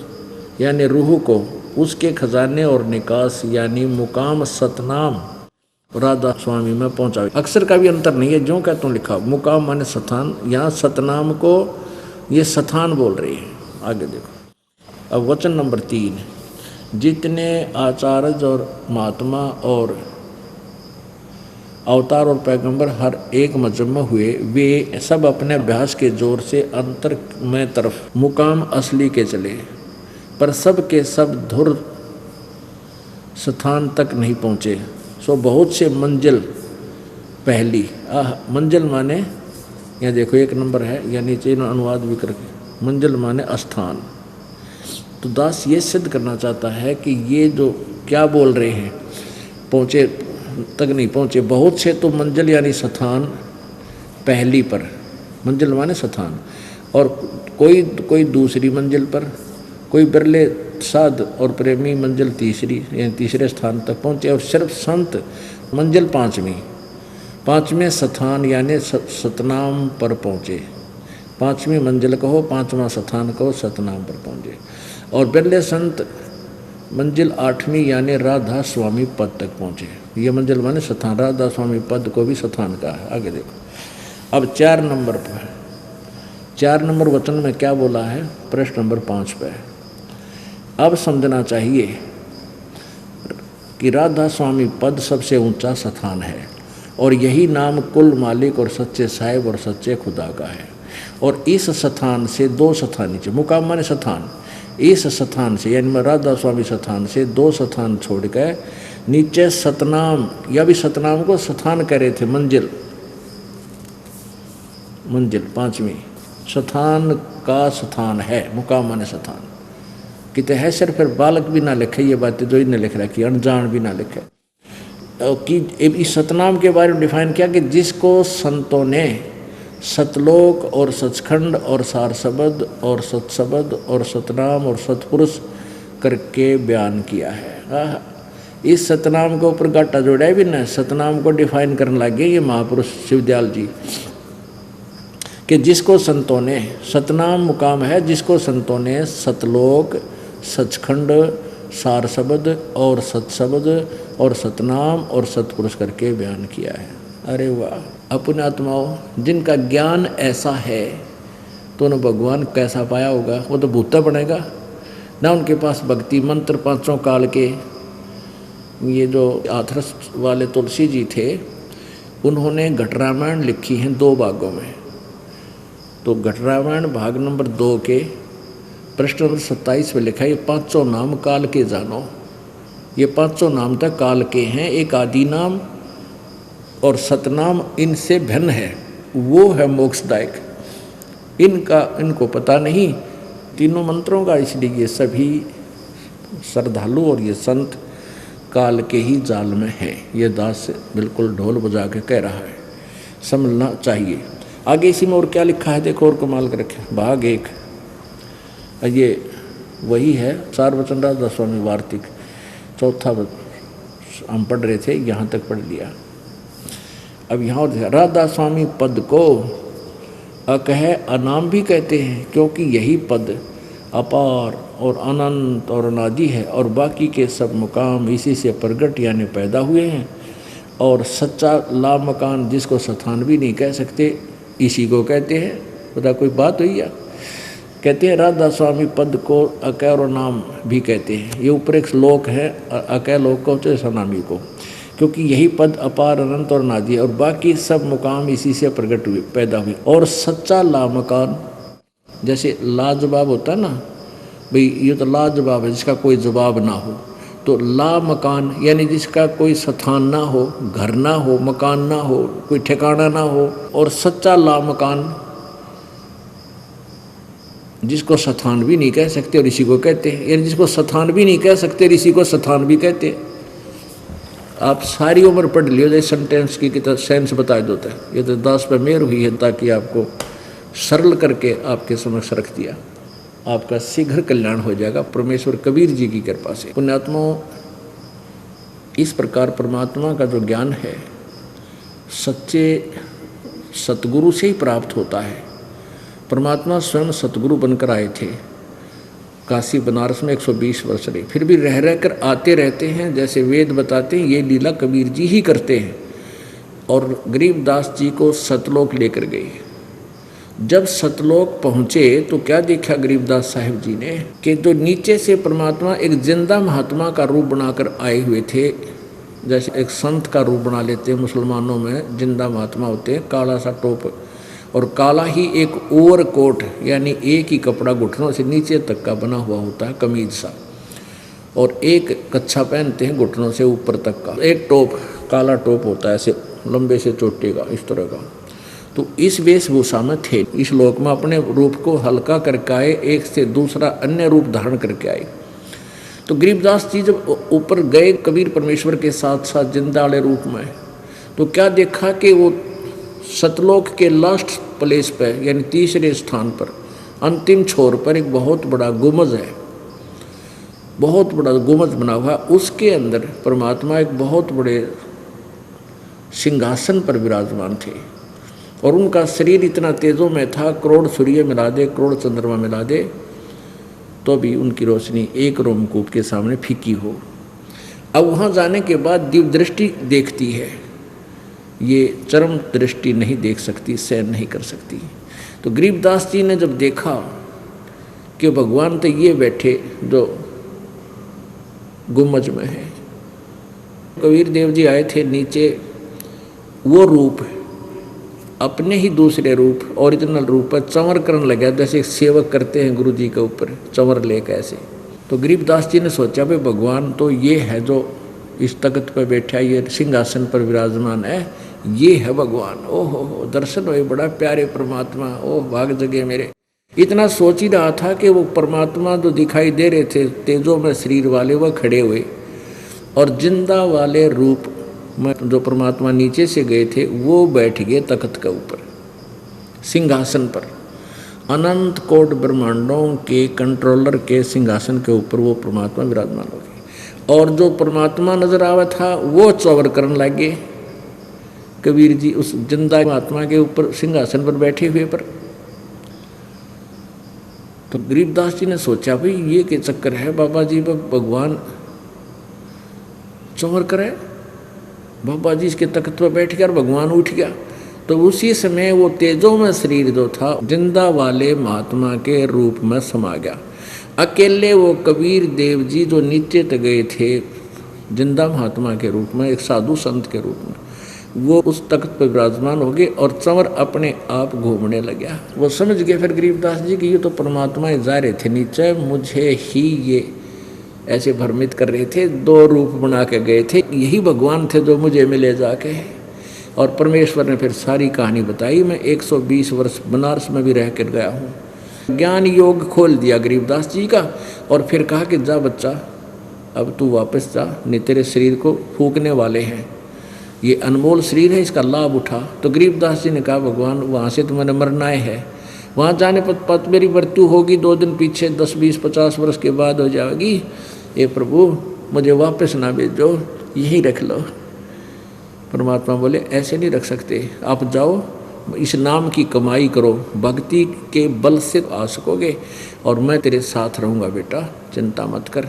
यानी रूह को उसके खजाने और निकास यानी मुकाम सतनाम राधा स्वामी में पहुँचावे। अक्षर का भी अंतर नहीं है, जो कहता हूँ लिखा। मुकाम माने स्थान, यहाँ सतनाम को ये स्थान बोल रही है। आगे देखो, अब वचन नंबर 3, जितने आचार्य और महात्मा और अवतार और पैगंबर हर एक मजहब में हुए, वे सब अपने अभ्यास के जोर से अंतर में तरफ मुकाम असली के चले, पर सब के सब धुर स्थान तक नहीं पहुँचे। सो बहुत से मंजिल पहली, मंजिल माने यहाँ देखो 1 नंबर है, या नीचे अनुवाद भी करके, मंजिल माने स्थान। तो दास ये सिद्ध करना चाहता है कि ये जो क्या बोल रहे हैं, पहुँचे तक नहीं पहुँचे। बहुत से तो मंजिल यानी स्थान पहली पर, मंजिल माने स्थान, और कोई दूसरी मंजिल पर, कोई बिरले साध और प्रेमी मंजिल तीसरी यानी तीसरे स्थान तक पहुँचे, और सिर्फ संत मंजिल 5वें स्थान यानी सतनाम पर पहुँचे। 5वीं मंजिल कहो, 5वां स्थान कहो, सतनाम पर पहुँचे। और बिरले संत मंजिल 8वीं यानी राधा स्वामी पद तक पहुँचे। ये मंजिल माने स्थान, राधा स्वामी पद को भी स्थान का है। आगे देखो अब 4 नंबर पर, 4 नंबर वचन में क्या बोला है, प्रश्न नंबर 5 पे। अब समझना चाहिए कि राधा स्वामी पद सबसे ऊंचा स्थान है और यही नाम कुल मालिक और सच्चे साहिब और सच्चे खुदा का है। और इस स्थान से 2 स्थान नीचे, मुकाम माने स्थान, इस स्थान से यानी राधा स्वामी स्थान से 2 स्थान छोड़ कर नीचे सतनाम, या भी सतनाम को स्थान कह रहे थे, मंजिल, मंजिल 5वीं स्थान का स्थान है, मुकाम माने स्थान। किते है सिर्फ फिर बालक भी ना लिखे, ये बातें जो इन्हें लिख रखी, अनजान भी ना लिखे। कि इस सतनाम के बारे में डिफाइन किया कि जिसको संतों ने सतलोक और सचखंड और सार शब्द और सतशब्द और सतनाम और सतपुरुष करके बयान किया है। इस सतनाम के ऊपर गाटा जोड़ा है भी ना, सतनाम को डिफाइन करने लगे ये महापुरुष शिवदयाल जी कि जिसको संतों ने, सतनाम मुकाम है जिसको संतों ने सतलोक, सचखंड, सार शब्द और सतशब्द और सतनाम और सतपुरुष करके बयान किया है। अरे वाह, अपने आत्माओं जिनका ज्ञान ऐसा है तो उन्हें भगवान कैसा पाया होगा, वो तो भूता बनेगा ना। उनके पास भक्ति मंत्र 5 काल के, ये जो हाथरस वाले तुलसी जी थे उन्होंने घट रामायण लिखी हैं 2 भागों में। तो घट रामायण भाग नंबर 2 के प्रश्न नंबर 27 में लिखा है, ये 5 नाम काल के जानो। ये 5 नाम तक काल के हैं, एक आदि नाम और सतनाम इनसे भिन्न है, वो है मोक्षदायक। इनको पता नहीं तीनों मंत्रों का, इसलिए ये सभी श्रद्धालु और ये संत काल के ही जाल में हैं। ये दास बिल्कुल ढोल बजा के कह रहा है, समझना चाहिए। आगे इसी में और क्या लिखा है देखो, और कमाल कर रखे। भाग 1 ये वही है, सार वचन राधा स्वामी वार्तिक, 4था हम पढ़ रहे थे, यहाँ तक पढ़ लिया। अब यहाँ और राधा स्वामी पद को अकह अनाम भी कहते हैं, क्योंकि यही पद अपार और अनंत और अनादि है और बाकी के सब मुकाम इसी से प्रगट यानी पैदा हुए हैं। और सच्चा ला मकान जिसको स्थान भी नहीं कह सकते, इसी को कहते हैं। पता कोई बात हुई या? कहते हैं राधा स्वामी पद को अकह और नाम भी कहते हैं। ये ऊपर एक श्लोक है, अकह लोक को तो सनामी को, क्योंकि यही पद अपार अनंत और नादी है और बाकी सब मुकाम इसी से प्रकट हुए पैदा हुए। और सच्चा लामकान, जैसे लाजवाब होता है ना भाई, ये तो लाजवाब है जिसका कोई जवाब ना हो, तो लामकान यानी जिसका कोई स्थान ना हो, घर ना हो, मकान ना हो, कोई ठिकाना ना हो। और सच्चा लामकान जिसको स्थान भी नहीं कह सकते और इसी को कहते हैं, यानी जिसको स्थान भी नहीं कह सकते और इसी को स्थान भी कहते हैं। आप सारी उम्र पढ़ लियो, जैसे सेंटेंस की कितना सेंस बता देता है। ये तो दास पे मेहर हुई है ताकि आपको सरल करके आपके समक्ष रख दिया। आपका शीघ्र कल्याण हो जाएगा परमेश्वर कबीर जी की कृपा से। पुण्यात्माओं, इस प्रकार परमात्मा का जो ज्ञान है सच्चे सतगुरु से ही प्राप्त होता है। परमात्मा स्वयं सतगुरु बनकर आए थे, काशी बनारस में 120 वर्ष रहे, फिर भी रह रह कर आते रहते हैं। जैसे वेद बताते हैं ये लीला कबीर जी ही करते हैं। और गरीबदास जी को सतलोक लेकर गए। जब सतलोक पहुँचे तो क्या देखा गरीबदास साहिब जी ने कि जो नीचे से परमात्मा एक जिंदा महात्मा का रूप बनाकर आए हुए थे, जैसे एक संत का रूप बना लेते हैं मुसलमानों में, जिंदा महात्मा होते हैं, काला सा टोप और काला ही एक ओवर कोट यानी एक ही कपड़ा घुटनों से नीचे तक का बना हुआ होता है, कमीज सा, और एक कच्छा पहनते हैं घुटनों से ऊपर तक का, एक टोप काला टोप होता है ऐसे लंबे से चोटी का, इस तरह का। तो इस वेशभूषा में थे, इस लोक में अपने रूप को हल्का करके आए, एक से दूसरा अन्य रूप धारण करके आए। तो गरीबदास जी जब ऊपर गए कबीर परमेश्वर के साथ साथ जिंदा वाले रूप में, तो क्या देखा कि वो सतलोक के लास्ट प्लेस पर यानी तीसरे स्थान पर अंतिम छोर पर एक बहुत बड़ा गुंबद है, बहुत बड़ा गुंबद बना हुआ। उसके अंदर परमात्मा एक बहुत बड़े सिंहासन पर विराजमान थे और उनका शरीर इतना तेजों में था, करोड़ सूर्य मिला दे, करोड़ चंद्रमा मिला दे, तो भी उनकी रोशनी एक रोमकूप के सामने फीकी हो। अब वहाँ जाने के बाद दिव्य दृष्टि देखती है, ये चरम दृष्टि नहीं देख सकती, सहन नहीं कर सकती। तो गरीबदास जी ने जब देखा कि भगवान तो ये बैठे जो गुम्बज में है, कबीर देव जी आए थे नीचे, वो रूप अपने ही दूसरे रूप ओरिजिनल रूप पर चंवर करने लगा, जैसे सेवक करते हैं गुरु जी के ऊपर चंवर लेकर ऐसे। तो गरीबदास जी ने सोचा भाई भगवान तो ये है जो इस तख्त पर बैठा, ये सिंहासन पर विराजमान है, ये है भगवान। ओहो दर्शन हुए, बड़ा प्यारे परमात्मा, ओह भाग जगे मेरे। इतना सोच ही रहा था कि वो परमात्मा जो दिखाई दे रहे थे तेजों में शरीर वाले, वह खड़े हुए, और जिंदा वाले रूप में जो परमात्मा नीचे से गए थे वो बैठ गए तख्त के ऊपर सिंहासन पर। अनंत कोट ब्रह्मांडों के कंट्रोलर के सिंहासन के ऊपर वो परमात्मा विराजमान हो गए, और जो परमात्मा नजर आवा था वो चौवर करने लगे कबीर जी उस जिंदा महात्मा के ऊपर सिंहासन पर बैठे हुए पर। तो गरीबदास जी ने सोचा भाई ये क्या चक्कर है, बाबा जी भगवान चौवर करे, बाबा जी इसके तख्त पर बैठ गया और भगवान उठ गया। तो उसी समय वो तेजों में शरीर जो था जिंदा वाले महात्मा के रूप में समा गया। अकेले वो कबीर देव जी जो नीचे तक गए थे जिंदा महात्मा के रूप में, एक साधु संत के रूप में, वो उस तख्त पर विराजमान हो गए और चंवर अपने आप घूमने लगा। वो समझ गए फिर गरीबदास जी कि ये तो परमात्मा जा रहे थे नीचे, मुझे ही ये ऐसे भ्रमित कर रहे थे, दो रूप बना के गए थे, यही भगवान थे जो मुझे मिले जाके। और परमेश्वर ने फिर सारी कहानी बताई। मैं 120 वर्ष बनारस में भी रह कर गया हूँ। ज्ञान योग खोल दिया गरीबदास जी का, और फिर कहा कि जा बच्चा अब तू वापस जा, नहीं तेरे शरीर को फूकने वाले हैं, ये अनमोल शरीर है, इसका लाभ उठा। तो गरीबदास जी ने कहा भगवान वहाँ से तो मैंने मरना है, वहाँ जाने पर मेरी मृत्यु होगी 2 दिन पीछे, 10 20 50 वर्ष के बाद हो जाएगी, ये प्रभु मुझे वापस ना भेजो, यही रख लो। परमात्मा बोले ऐसे नहीं रख सकते, आप जाओ इस नाम की कमाई करो, भक्ति के बल से आ सकोगे, और मैं तेरे साथ रहूँगा बेटा, चिंता मत कर।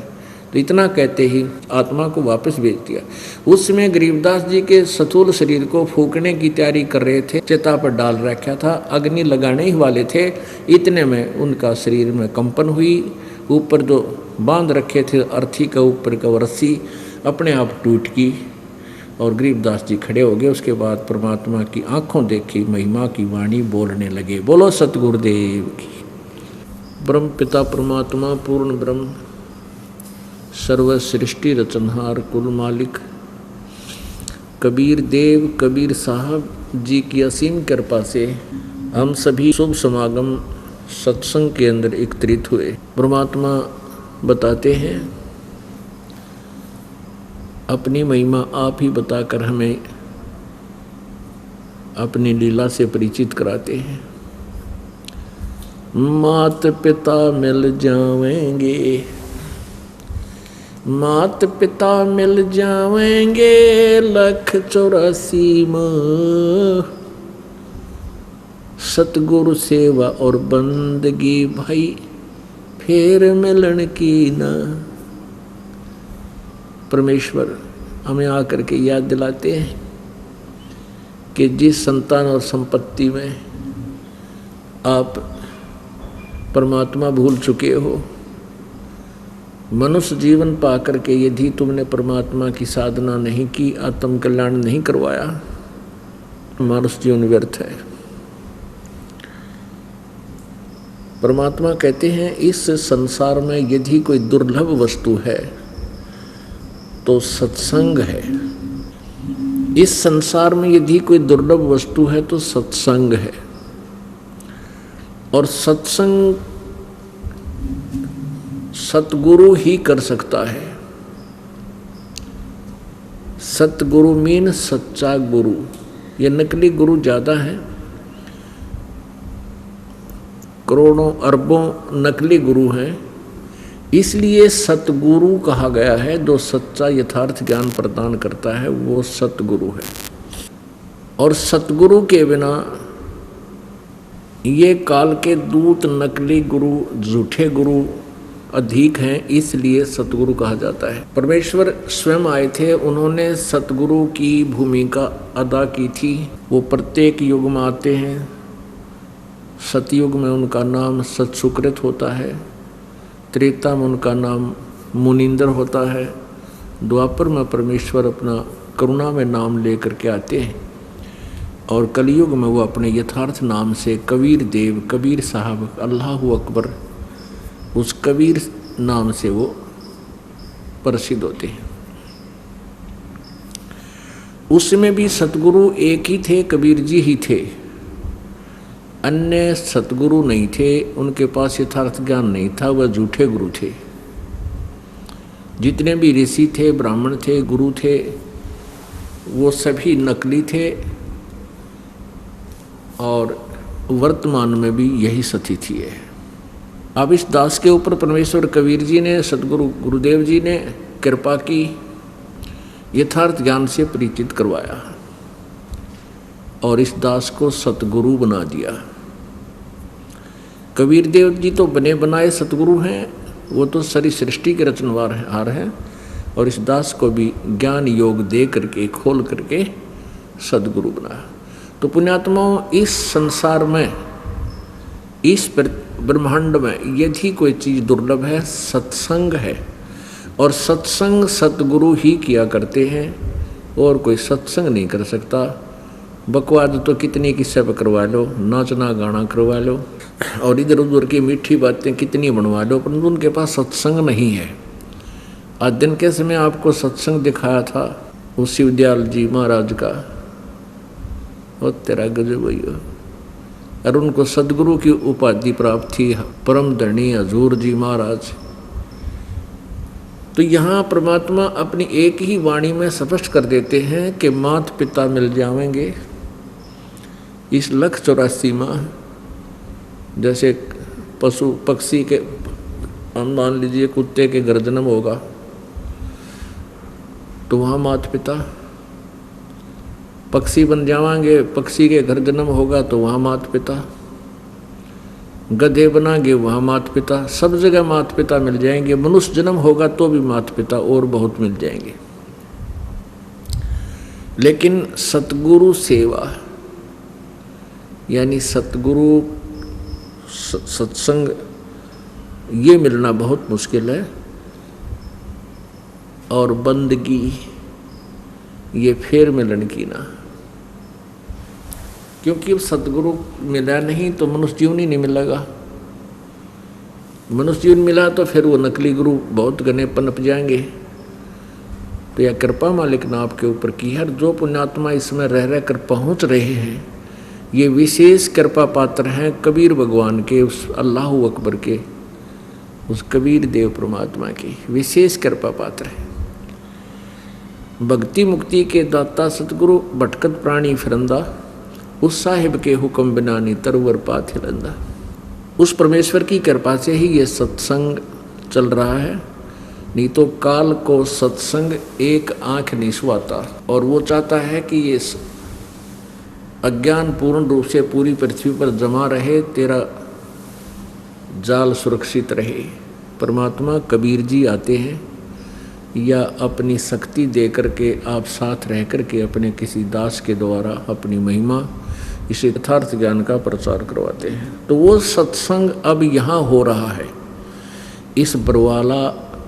तो इतना कहते ही आत्मा को वापस भेज दिया। उस समय गरीबदास जी के स्थूल शरीर को फूकने की तैयारी कर रहे थे, चिता पर डाल रखा था, अग्नि लगाने ही वाले थे, इतने में उनका शरीर में कंपन हुई। ऊपर जो बांध रखे थे अर्थी का ऊपर का रस्सी अपने आप टूट गई और गरीबदास जी खड़े हो गए। उसके बाद परमात्मा की आंखों देखी महिमा की वाणी बोलने लगे। बोलो सतगुरुदेव की। ब्रह्म पिता परमात्मा पूर्ण ब्रह्म सर्व सृष्टि रचनहार कुल मालिक कबीर देव कबीर साहब जी की असीम कृपा से हम सभी शुभ समागम सत्संग के अंदर एकत्रित हुए। परमात्मा बताते हैं अपनी महिमा आप ही बताकर हमें अपनी लीला से परिचित कराते हैं। मात पिता मिल जावेंगे, मात पिता मिल जावेंगे 184 माह, सतगुरु सेवा और बंदगी भाई फिर मिलन की ना। परमेश्वर हमें आकर के याद दिलाते हैं कि जिस संतान और संपत्ति में आप परमात्मा भूल चुके हो, मनुष्य जीवन पा करके यदि तुमने परमात्मा की साधना नहीं की, आत्म कल्याण नहीं करवाया, मनुष्य जीवन व्यर्थ है। परमात्मा कहते हैं इस संसार में यदि कोई दुर्लभ वस्तु है तो सत्संग है। इस संसार में यदि कोई दुर्लभ वस्तु है तो सत्संग है, और सत्संग सतगुरु ही कर सकता है। सतगुरु मीन सच्चा गुरु। ये नकली गुरु ज़्यादा है, करोड़ों अरबों नकली गुरु हैं, इसलिए सतगुरु कहा गया है। जो सच्चा यथार्थ ज्ञान प्रदान करता है वो सतगुरु है। और सतगुरु के बिना ये काल के दूत, नकली गुरु, झूठे गुरु अधिक हैं, इसलिए सतगुरु कहा जाता है। परमेश्वर स्वयं आए थे, उन्होंने सतगुरु की भूमिका अदा की थी। वो प्रत्येक युग में आते हैं। सतयुग में उनका नाम सतसुकृत होता है, त्रेता में उनका नाम मुनिंदर होता है, द्वापर में परमेश्वर अपना करुणा में नाम लेकर के आते हैं, और कलयुग में वो अपने यथार्थ नाम से कबीर देव, कबीर साहब, अल्लाहु अकबर, उस कबीर नाम से वो प्रसिद्ध होते हैं। उसमें भी सतगुरु एक ही थे, कबीर जी ही थे, अन्य सतगुरु नहीं थे। उनके पास यथार्थ ज्ञान नहीं था, वह झूठे गुरु थे। जितने भी ऋषि थे, ब्राह्मण थे, गुरु थे, वो सभी नकली थे, और वर्तमान में भी यही स्थिति है। अब इस दास के ऊपर परमेश्वर कबीर जी ने, सतगुरु गुरुदेव जी ने कृपा की, यथार्थ ज्ञान से परिचित करवाया और इस दास को सतगुरु बना दिया। कबीर देव जी तो बने बनाए सतगुरु हैं, वो तो सारी सृष्टि के रचनहार हैं, और इस दास को भी ज्ञान योग दे करके, खोल करके सदगुरु बनाया। तो पुण्यात्माओं, इस संसार में, इस ब्रह्मांड में यदि कोई चीज़ दुर्लभ है, सत्संग है, और सत्संग सतगुरु ही किया करते हैं, और कोई सत्संग नहीं कर सकता। बकवाद तो कितनी किस्से पर करवा लो, नाचना गाना करवा लो, और इधर उधर की मीठी बातें कितनी बनवा लो, परंतु उनके पास सत्संग नहीं है। आज दिन के समय आपको सत्संग दिखाया था उस शिवदयाल जी महाराज का, और तेरा गजब भैया, और उनको सदगुरु की उपाधि प्राप्त थी, परम धनी हजूर जी महाराज। तो यहाँ परमात्मा अपनी एक ही वाणी में स्पष्ट कर देते हैं कि माता पिता मिल जाएंगे इस 184 माह। जैसे पशु पक्षी के, हम मान लीजिए कुत्ते के घर जन्म होगा तो वहाँ माता पिता, पक्षी बन जाएंगे, पक्षी के घर जन्म होगा तो वहाँ माता पिता, गधे बनाएंगे वहाँ माता पिता, सब जगह माता पिता मिल जाएंगे। मनुष्य जन्म होगा तो भी माता पिता और बहुत मिल जाएंगे। लेकिन सतगुरु सेवा यानी सतगुरु सत्संग, ये मिलना बहुत मुश्किल है, और बंदगी ये फिर मिलन की ना, क्योंकि अब सतगुरु मिला नहीं तो मनुष्य जीवन ही नहीं मिलेगा। मनुष्य जीवन मिला तो फिर वो नकली गुरु बहुत घने पनप जाएंगे। तो यह कृपा मालिक ने आपके ऊपर की है। जो पुण्यात्मा इसमें रह रह कर पहुँच रहे हैं, ये विशेष कृपा पात्र हैं कबीर भगवान के, उस अल्लाहु अकबर के, उस कबीर देव परमात्मा की विशेष कृपा पात्र है। भक्ति मुक्ति के दाता सतगुरु भटकत प्राणी फिरंदा, उस साहिब के हुक्म बिना नी तरवर पाथ हिलंदा। उस परमेश्वर की कृपा से ही ये सत्संग चल रहा है, नहीं तो काल को सत्संग एक आंख नहीं सुहाता। और वो चाहता है कि ये अज्ञान पूर्ण रूप से पूरी पृथ्वी पर जमा रहे, तेरा जाल सुरक्षित रहे। परमात्मा कबीर जी आते हैं या अपनी शक्ति दे करके आप साथ रह करके अपने किसी दास के द्वारा अपनी महिमा, इस यथार्थ ज्ञान का प्रचार करवाते हैं। तो वो सत्संग अब यहाँ हो रहा है, इस बरवाला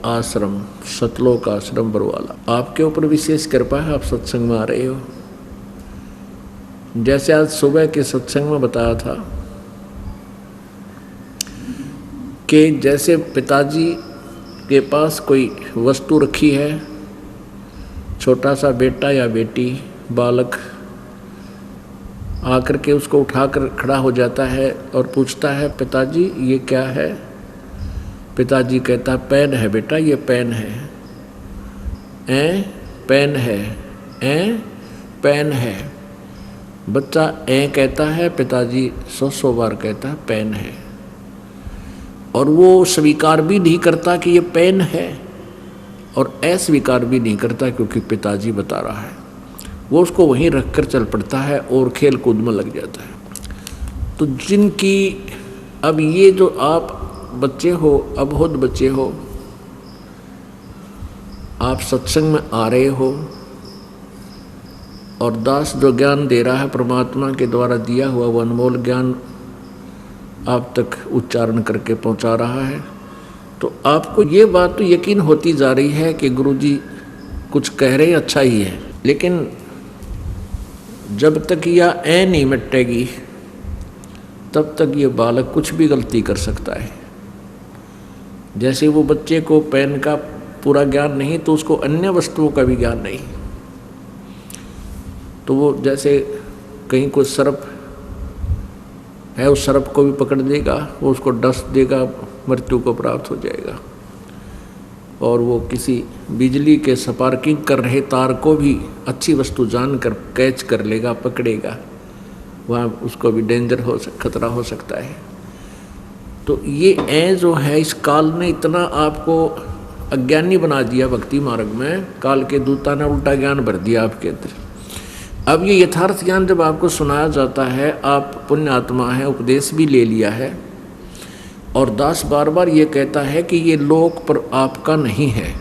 आश्रम, सतलोक आश्रम बरवाला। आपके ऊपर विशेष कृपा है, आप सत्संग में आ रहे हो। जैसे आज सुबह के सत्संग में बताया था कि जैसे पिताजी के पास कोई वस्तु रखी है, छोटा सा बेटा या बेटी, बालक आकर के उसको उठाकर खड़ा हो जाता है और पूछता है, पिताजी ये क्या है? पिताजी कहता है, पेन है बेटा, ये पेन है। पेन है, पेन है। बच्चा कहता है, पिताजी 100 बार कहता है पेन है, और वो स्वीकार भी नहीं करता कि ये पेन है, और अस्वीकार भी नहीं करता क्योंकि पिताजी बता रहा है। वो उसको वहीं रख कर चल पड़ता है और खेल कूद में लग जाता है। तो जिनकी अब ये जो आप बच्चे हो, अबोध बच्चे हो, आप सत्संग में आ रहे हो और दास जो ज्ञान दे रहा है परमात्मा के द्वारा दिया हुआ वो अनमोल ज्ञान आप तक उच्चारण करके पहुंचा रहा है, तो आपको ये बात तो यकीन होती जा रही है कि गुरुजी कुछ कह रहे अच्छा ही है। लेकिन जब तक यह ऐ नहीं मिटेगी तब तक ये बालक कुछ भी गलती कर सकता है। जैसे वो बच्चे को पेन का पूरा ज्ञान नहीं तो उसको अन्य वस्तुओं का भी ज्ञान नहीं, तो वो जैसे कहीं कोई सर्प है उस सर्प को भी पकड़ देगा, वो उसको डस देगा, मृत्यु को प्राप्त हो जाएगा। और वो किसी बिजली के स्पार्किंग कर रहे तार को भी अच्छी वस्तु जानकर कैच कर लेगा, पकड़ेगा, वहाँ उसको भी डेंजर हो खतरा हो सकता है। तो ये ऐ जो है इस काल ने इतना आपको अज्ञानी बना दिया भक्ति मार्ग में, काल के दूता ने उल्टा ज्ञान भर दिया आपके अंदर। अब ये यथार्थ ज्ञान जब आपको सुनाया जाता है, आप पुण्य आत्मा है, उपदेश भी ले लिया है और दास बार बार ये कहता है कि ये लोक पर आपका नहीं है,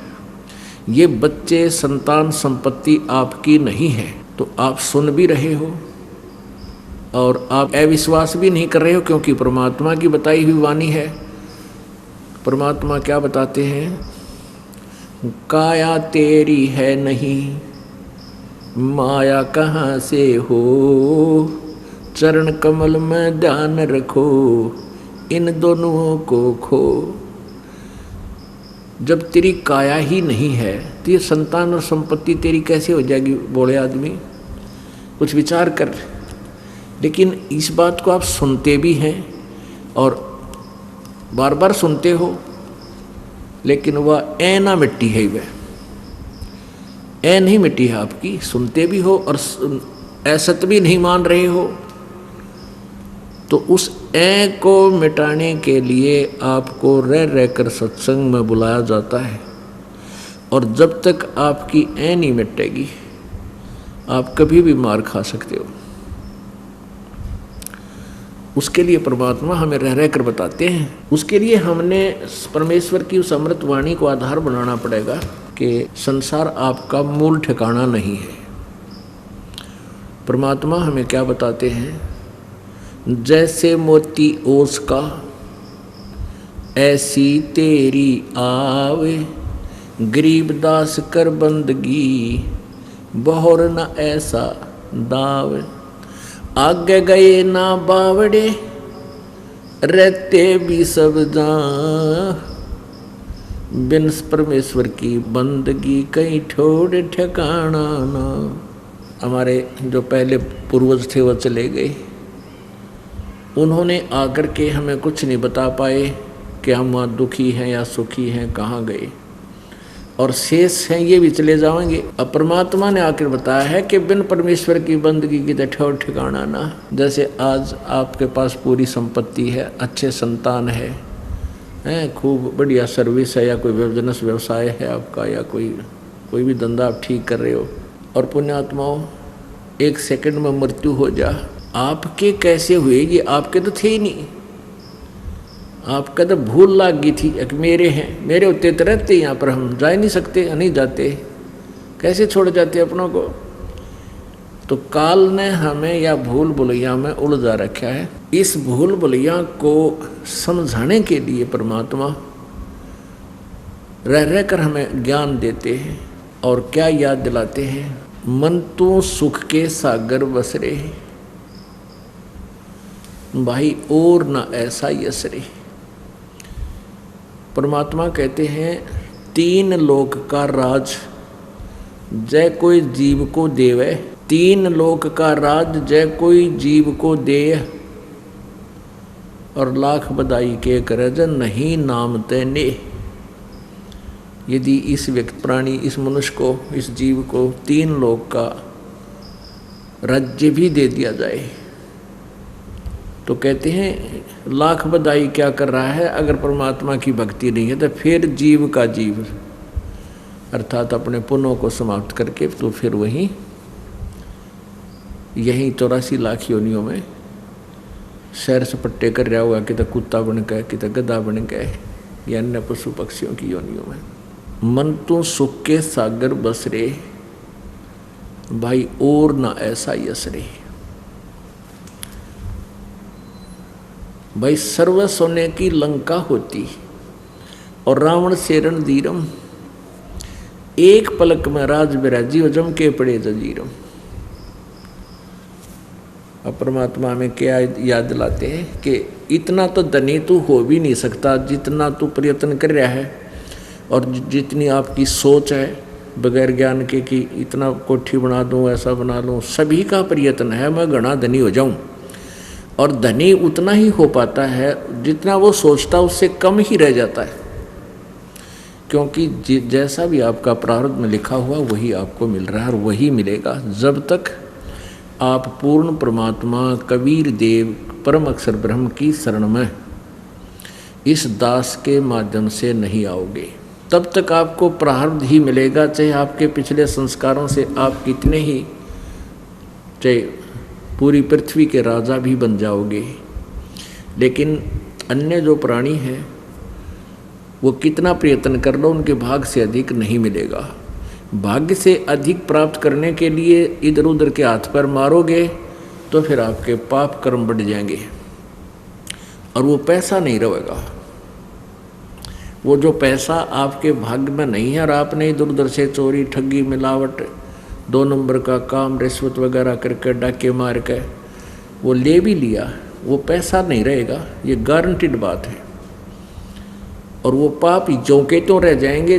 ये बच्चे संतान संपत्ति आपकी नहीं है। तो आप सुन भी रहे हो और आप अविश्वास भी नहीं कर रहे हो, क्योंकि परमात्मा की बताई हुई वाणी है। परमात्मा क्या बताते हैं, काया तेरी है नहीं, माया कहाँ से हो, चरण कमल में ध्यान रखो, इन दोनों को खो। जब तेरी काया ही नहीं है तो ये संतान और संपत्ति तेरी कैसे हो जाएगी? बोले आदमी, कुछ विचार कर। लेकिन इस बात को आप सुनते भी हैं और बार बार सुनते हो, लेकिन वह ऐ ना मिट्टी है, वह ऐ नहीं मिट्टी है आपकी। सुनते भी हो और असत भी नहीं मान रहे हो, तो उस ऐ को मिटाने के लिए आपको रह रहकर सत्संग में बुलाया जाता है। और जब तक आपकी ऐ नहीं मिटेगी आप कभी भी मार खा सकते हो। उसके लिए परमात्मा हमें रह रहकर बताते हैं। उसके लिए हमने परमेश्वर की उस अमृत वाणी को आधार बनाना पड़ेगा कि संसार आपका मूल ठिकाना नहीं है। परमात्मा हमें क्या बताते हैं, जैसे मोती ओस का ऐसी तेरी आवे, गरीबदास कर बंदगी बहुर न ऐसा दावे। आगे गए ना बावड़े रहते भी सब जान, बिन परमेश्वर की बंदगी कहीं ठोड़ ठिकाना ना। हमारे जो पहले पूर्वज थे वो चले गए, उन्होंने आकर के हमें कुछ नहीं बता पाए कि हम वहाँ दुखी हैं या सुखी हैं, कहाँ गए, और शेष हैं ये भी चले जाएंगे। अब परमात्मा ने आकर बताया है कि बिन परमेश्वर की बंदगी की तो ठौर ठिकाना ना। जैसे आज आपके पास पूरी संपत्ति है, अच्छे संतान है, खूब बढ़िया सर्विस है, या कोई बिजनेस व्यवसाय है आपका, या कोई भी धंधा आप ठीक कर रहे हो, और पुण्यात्माओं एक सेकंड में मृत्यु हो जा, आपके कैसे हुए? ये आपके तो थे ही नहीं, आपका तो भूल लाग गई थी कि मेरे हैं, मेरे होते तो रहते यहाँ पर, हम जा नहीं सकते, नहीं जाते, कैसे छोड़ जाते अपनों को? तो काल ने हमें या भूल भुलैया में उलझा रखा है। इस भूल भुलैया को समझाने के लिए परमात्मा रह रहकर हमें ज्ञान देते हैं और क्या याद दिलाते हैं, मन तो सुख के सागर बसरे भाई और न ऐसा यसरे। परमात्मा कहते हैं तीन लोक का राज जय कोई जीव को देवे, तीन लोक का राज जय कोई जीव को दे, और लाख बधाई के करज नहीं नाम तेने। यदि इस व्यक्ति प्राणी, इस मनुष्य को, इस जीव को तीन लोक का राज्य भी दे दिया जाए तो कहते हैं लाख बधाई क्या कर रहा है? अगर परमात्मा की भक्ति नहीं है तो फिर जीव का जीव, अर्थात अपने पुण्यों को समाप्त करके तो फिर वहीं यहीं 84 लाख योनियों में सैर सपट्टे कर रहा हुआ, कि कुत्ता बन गए, कि गधा बन गए, या अन्य पशु पक्षियों की योनियों में। मन तो सुख के सागर बस रे भाई, और ना ऐसा यश रे भाई। सर्व सोने की लंका होती और रावण से रणधीरम, एक पलक में राज बिराजी और जम के पड़े जजीरम। अब परमात्मा में क्या याद दिलाते हैं कि इतना तो धनी तू हो भी नहीं सकता जितना तू प्रयत्न कर रहा है, और जितनी आपकी सोच है बगैर ज्ञान के कि इतना कोठी बना दूं, ऐसा बना लूं। सभी का प्रयत्न है मैं घना धनी हो जाऊं, और धनी उतना ही हो पाता है जितना वो सोचता उससे कम ही रह जाता है, क्योंकि जैसा भी आपका प्रारब्ध में लिखा हुआ वही आपको मिल रहा है और वही मिलेगा जब तक आप पूर्ण परमात्मा कबीर देव परम अक्षर ब्रह्म की शरण में इस दास के माध्यम से नहीं आओगे। तब तक आपको प्रारब्ध ही मिलेगा, चाहे आपके पिछले संस्कारों से आप कितने ही, चाहे पूरी पृथ्वी के राजा भी बन जाओगे, लेकिन अन्य जो प्राणी हैं वो कितना प्रयत्न कर लो उनके भाग से अधिक नहीं मिलेगा। भाग्य से अधिक प्राप्त करने के लिए इधर उधर के हाथ पर मारोगे तो फिर आपके पाप कर्म बढ़ जाएंगे और वो पैसा नहीं रहेगा। वो जो पैसा आपके भाग्य में नहीं है और आपने इधर उधर से चोरी ठगी मिलावट 2 नंबर का काम रिश्वत वगैरह करके डाके मार के वो ले भी लिया, वो पैसा नहीं रहेगा, ये गारंटीड बात है। और वो पाप जो के तो रह जाएंगे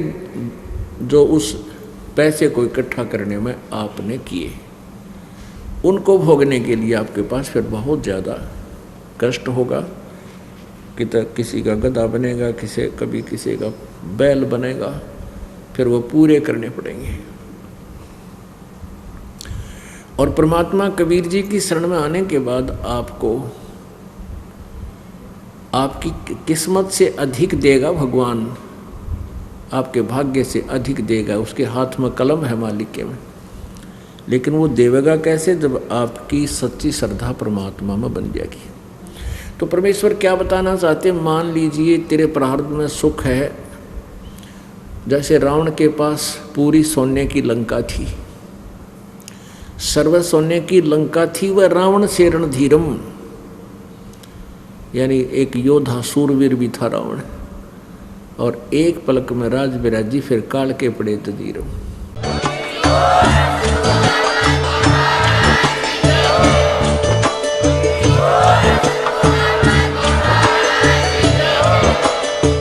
जो उस पैसे को इकट्ठा करने में आपने किए, उनको भोगने के लिए आपके पास फिर बहुत ज़्यादा कष्ट होगा। किसी का गधा बनेगा, कभी किसी का बैल बनेगा, फिर वो पूरे करने पड़ेंगे। और परमात्मा कबीर जी की शरण में आने के बाद आपको आपकी किस्मत से अधिक देगा भगवान, आपके भाग्य से अधिक देगा। उसके हाथ में कलम है मालिक के में, लेकिन वो देवेगा कैसे? जब आपकी सच्ची श्रद्धा परमात्मा में बन जाएगी। तो परमेश्वर क्या बताना चाहते हैं? मान लीजिए तेरे प्रारब्ध में सुख है, जैसे रावण के पास पूरी सोने की लंका थी, सर्व सोने की लंका थी, वह रावण से रणधीरम, यानी एक योद्धा सूरवीर भी था रावण, और एक पलक में राज बिराजी फिर काल के पड़े तजीरम।